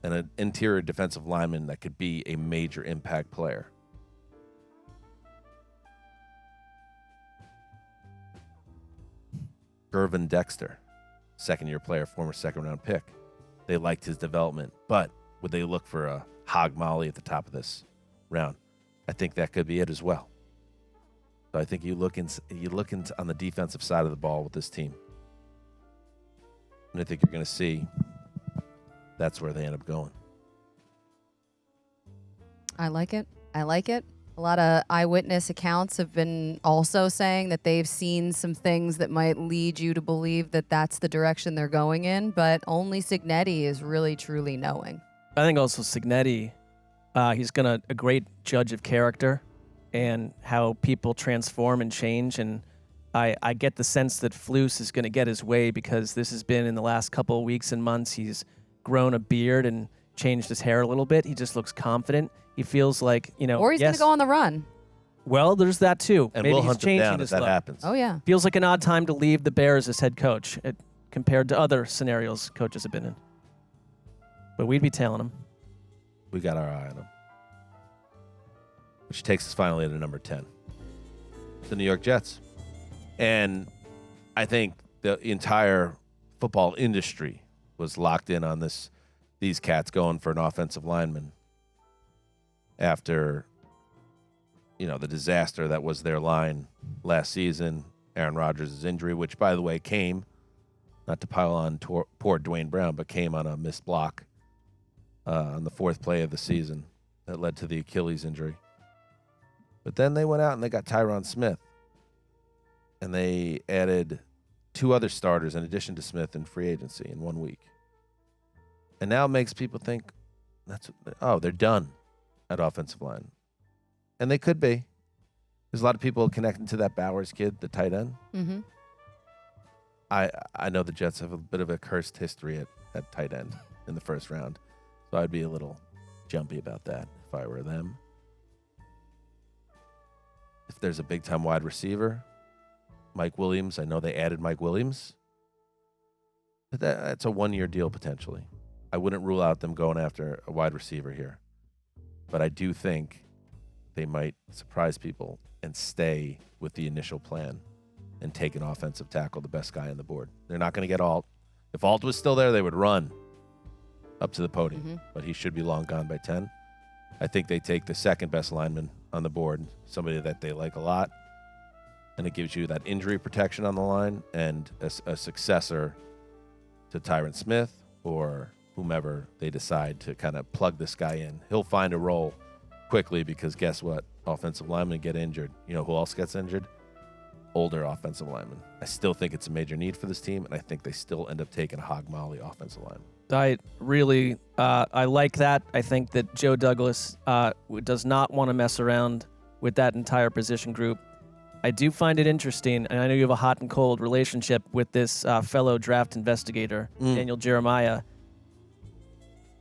and an interior defensive lineman that could be a major impact player. Gervin Dexter, second-year player, former second-round pick. They liked his development, but would they look for a hog molly at the top of this round? I think that could be it as well. So I think you look into on the defensive side of the ball with this team, and I think you're going to see that's where they end up going. I like it. A lot of eyewitness accounts have been also saying that they've seen some things that might lead you to believe that that's the direction they're going in, but only Cignetti is really, truly knowing. I think also Cignetti, he's a great judge of character and how people transform and change. And I get the sense that Flus is going to get his way because this has been in the last couple of weeks and months. He's grown a beard and changed his hair a little bit. He just looks confident. He feels like, Or he's going to go on the run. Well, there's that too. And maybe we'll he's hunt him changing down if his that look. happens. Oh, yeah. Feels like an odd time to leave the Bears as head coach compared to other scenarios coaches have been in. But we'd be tailing him. We got our eye on him. Which takes us finally to number 10. The New York Jets. And I think the entire football industry was locked in on these cats going for an offensive lineman after, the disaster that was their line last season, Aaron Rodgers' injury, which, by the way, came, not to pile on poor Dwayne Brown, but came on a missed block on the 4th play of the season that led to the Achilles injury. But then they went out and they got Tyron Smith. And they added 2 other starters in addition to Smith in free agency in 1 week. And now it makes people think they're done at offensive line. And they could be. There's a lot of people connecting to that Bowers kid, the tight end. Mm-hmm. I know the Jets have a bit of a cursed history at tight end in the first round. So I'd be a little jumpy about that if I were them. If there's a big-time wide receiver, Mike Williams, I know they added Mike Williams. But that's a 1-year deal potentially. I wouldn't rule out them going after a wide receiver here. But I do think they might surprise people and stay with the initial plan and take an offensive tackle, the best guy on the board. They're not going to get Alt. If Alt was still there, they would run up to the podium. But he should be long gone by 10. I think they take the second best lineman on the board, somebody that they like a lot. And it gives you that injury protection on the line and a successor to Tyron Smith or whomever they decide to kind of plug this guy in. He'll find a role quickly because guess what? Offensive linemen get injured. You know who else gets injured? Older offensive linemen. I still think it's a major need for this team, and I think they still end up taking a hog molly offensive lineman. I really I like that. I think that Joe Douglas does not want to mess around with that entire position group. I do find it interesting, and I know you have a hot and cold relationship with this fellow draft investigator, Daniel Jeremiah.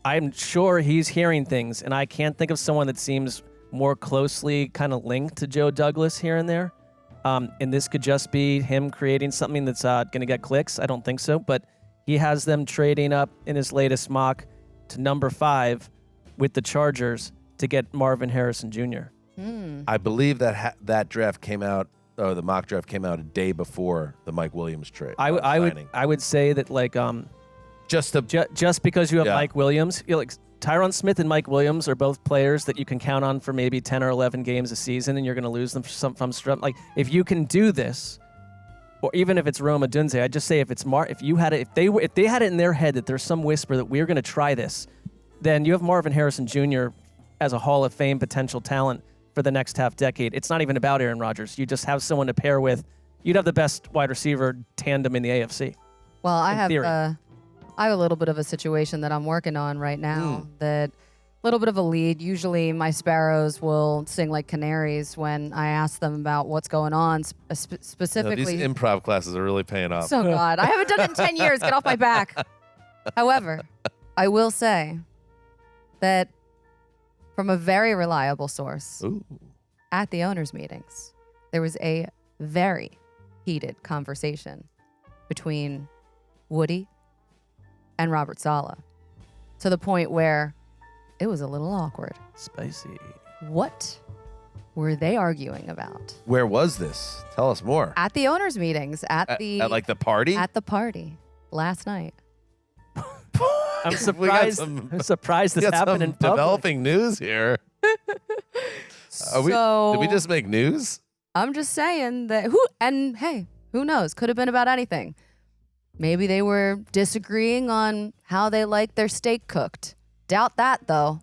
I'm sure he's hearing things, and I can't think of someone that seems more closely kind of linked to Joe Douglas here and there. And this could just be him creating something that's going to get clicks. I don't think so, but he has them trading up in his latest mock to number 5 with the Chargers to get Marvin Harrison Jr. I believe that that draft came out, or the mock draft came out a day before the Mike Williams trade. I would say that like just because you have Mike Williams, like Tyron Smith and Mike Williams are both players that you can count on for maybe 10 or 11 games a season, and you're going to lose them from like if you can do this, or even if it's Rome Odunze, I'd just say if it's if they had it in their head that there's some whisper that we're going to try this, then you have Marvin Harrison Jr. as a Hall of Fame potential talent for the next half decade. It's not even about Aaron Rodgers. You just have someone to pair with. You'd have the best wide receiver tandem in the AFC. Well, I have a little bit of a situation that I'm working on right now. That little bit of a lead. Usually my sparrows will sing like canaries when I ask them about what's going on specifically. These improv classes are really paying off. So God, I haven't done it in 10 years. Get off my back. However, I will say that from a very reliable source, at the owners' meetings, there was a very heated conversation between Woody and Robert Saleh, to the point where it was a little awkward. Spicy. What were they arguing about? Where was this? Tell us more. At the owners' meetings, at like the party? At the party last night. I'm surprised. I'm surprised this happened in public. Developing news here. Did we just make news? I'm just saying that who knows? Could have been about anything. Maybe they were disagreeing on how they like their steak cooked. Doubt that, though.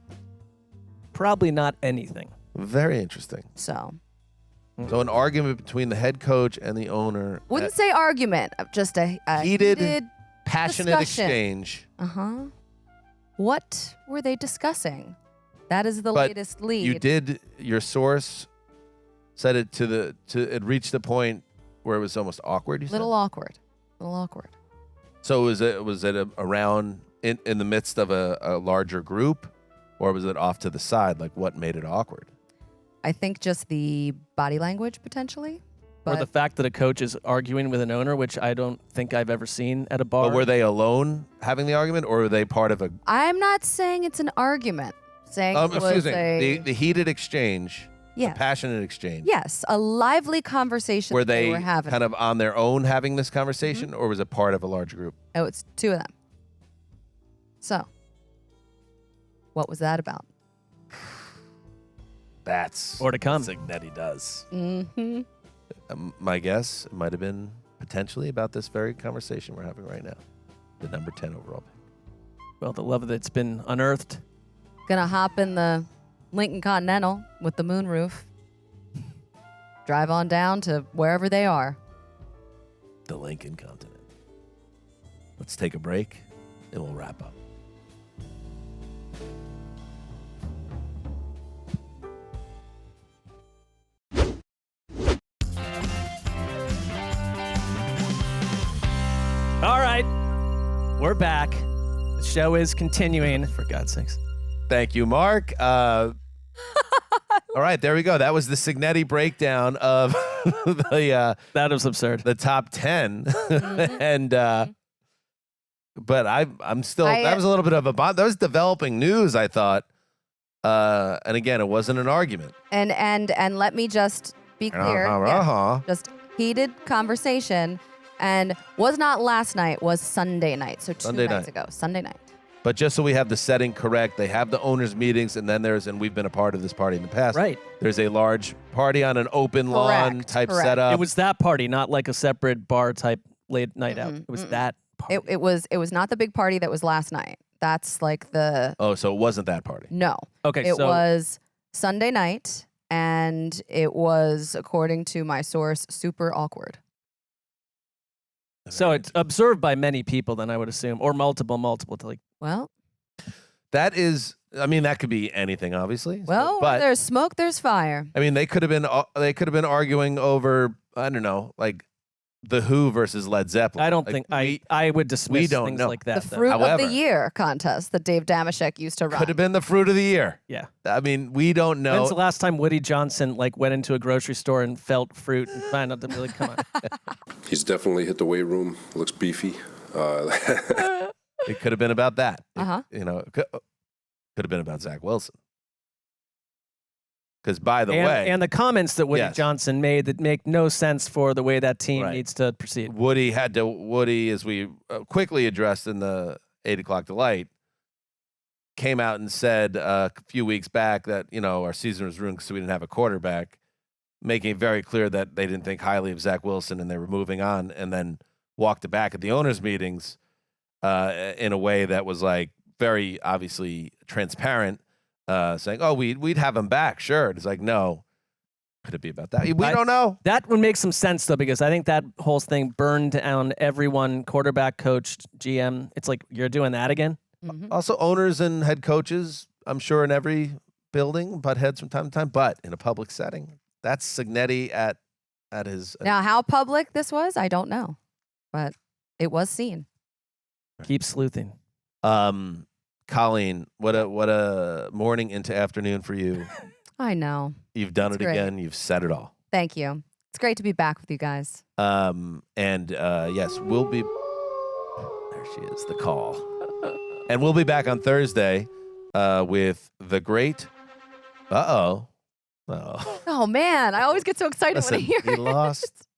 Probably not anything. Very interesting. So an argument between the head coach and the owner. Wouldn't say argument, just a heated passionate discussion. Exchange. What were they discussing? That is the latest lead. Your source said it it reached the point where it was almost awkward, you said? Little awkward. So was it around in the midst of a larger group, or was it off to the side? Like, what made it awkward? I think just the body language, potentially. Or the fact that a coach is arguing with an owner, which I don't think I've ever seen at a bar. But were they alone having the argument, or were they part of a... I'm not saying it's an argument. Saying it was excuse me. The heated exchange, the passionate exchange. Yes, a lively conversation were they were having. Kind of on their own having this conversation, or was it part of a large group? Oh, it's two of them. So, what was that about? That's more to come. Something that he does. Mm-hmm. My guess, it might have been potentially about this very conversation we're having right now. The number 10 overall pick. Well, the love that's been unearthed. Gonna hop in the Lincoln Continental with the moonroof. Drive on down to wherever they are. The Lincoln Continent. Let's take a break, and we'll wrap up. All right, we're back. The show is continuing, for God's sakes. Thank you, Mark. All right, there we go. That was the Signetti breakdown of the... that was absurd. The top 10. And... but I'm still... that was a little bit of a... That was developing news, I thought. And again, it wasn't an argument. And let me just be clear. Just heated conversation. And was not last night, was Sunday night. So two nights ago, Sunday night. But just so we have the setting correct, they have the owners' meetings, and then and we've been a part of this party in the past. Right. There's a large party on an open lawn type setup. It was that party, not like a separate bar type late night out. It was that party. It was not the big party that was last night. That's like the... Oh, so it wasn't that party. No. Okay, It was Sunday night, and it was, according to my source, super awkward. So it's observed by many people, then I would assume, or multiple. Well, that is. I mean, that could be anything, obviously. Well, but where there's smoke, there's fire. I mean, they could have been arguing over, I don't know, like The Who versus Led Zeppelin. I don't think I would dismiss things like that. The fruit of the year contest that Dave Damashek used to run. Could have been the fruit of the year. Yeah. I mean, we don't know. When's the last time Woody Johnson went into a grocery store and felt fruit and found out to really come on? He's definitely hit the weight room. Looks beefy. It could have been about that. Uh-huh. Could have been about Zach Wilson. Because by the way, and the comments that Woody Johnson made that make no sense for the way that team needs to proceed. Woody, as we quickly addressed in the 8 o'clock delight, came out and said a few weeks back that our season was ruined because we didn't have a quarterback, making it very clear that they didn't think highly of Zach Wilson and they were moving on, and then walked it back at the owners' meetings in a way that was very obviously transparent. Saying, "Oh, we'd have him back, sure." It's no, could it be about that? We don't know. That would make some sense though, because I think that whole thing burned down everyone, quarterback, coach, GM. It's you're doing that again. Mm-hmm. Also, owners and head coaches, I'm sure in every building, butt heads from time to time, but in a public setting, that's Signetti at his. Now, how public this was, I don't know, but it was seen. Keep sleuthing. Colleen, what a morning into afternoon for you. I know. You've done it great. again. You've said it all. Thank you. It's great to be back with you guys. Yes, we'll be. There she is, the call. And we'll be back on Thursday with the great. Oh man, I always get so excited when I hear he it.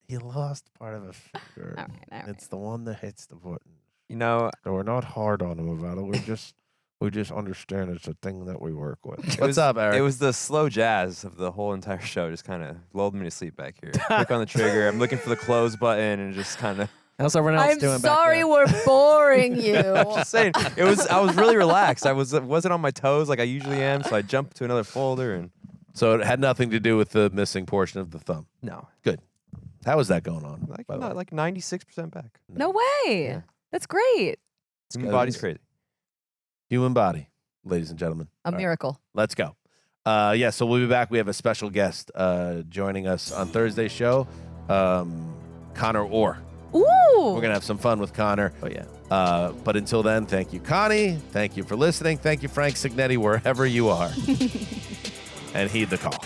He lost part of a finger. All right. It's the one that hits the button. So we're not hard on him about it. We just understand it's a thing that we work with. What's up, Eric? It was the slow jazz of the whole entire show. Just kind of lulled me to sleep back here. Click on the trigger. I'm looking for the close button and just kind of. How's everyone else doing? I'm sorry we're boring you. I'm just saying. I was really relaxed. I wasn't on my toes like I usually am. So I jumped to another folder and. So it had nothing to do with the missing portion of the thumb. No. Good. How is that going on? Like 96% back. No way. Yeah. That's great. Human body's crazy. Human body, ladies and gentlemen. A miracle. Let's go. So we'll be back. We have a special guest joining us on Thursday's show, Connor Orr. Ooh. We're going to have some fun with Connor. Oh, yeah. But until then, thank you, Connie. Thank you for listening. Thank you, Frank Signetti, wherever you are. And heed the call.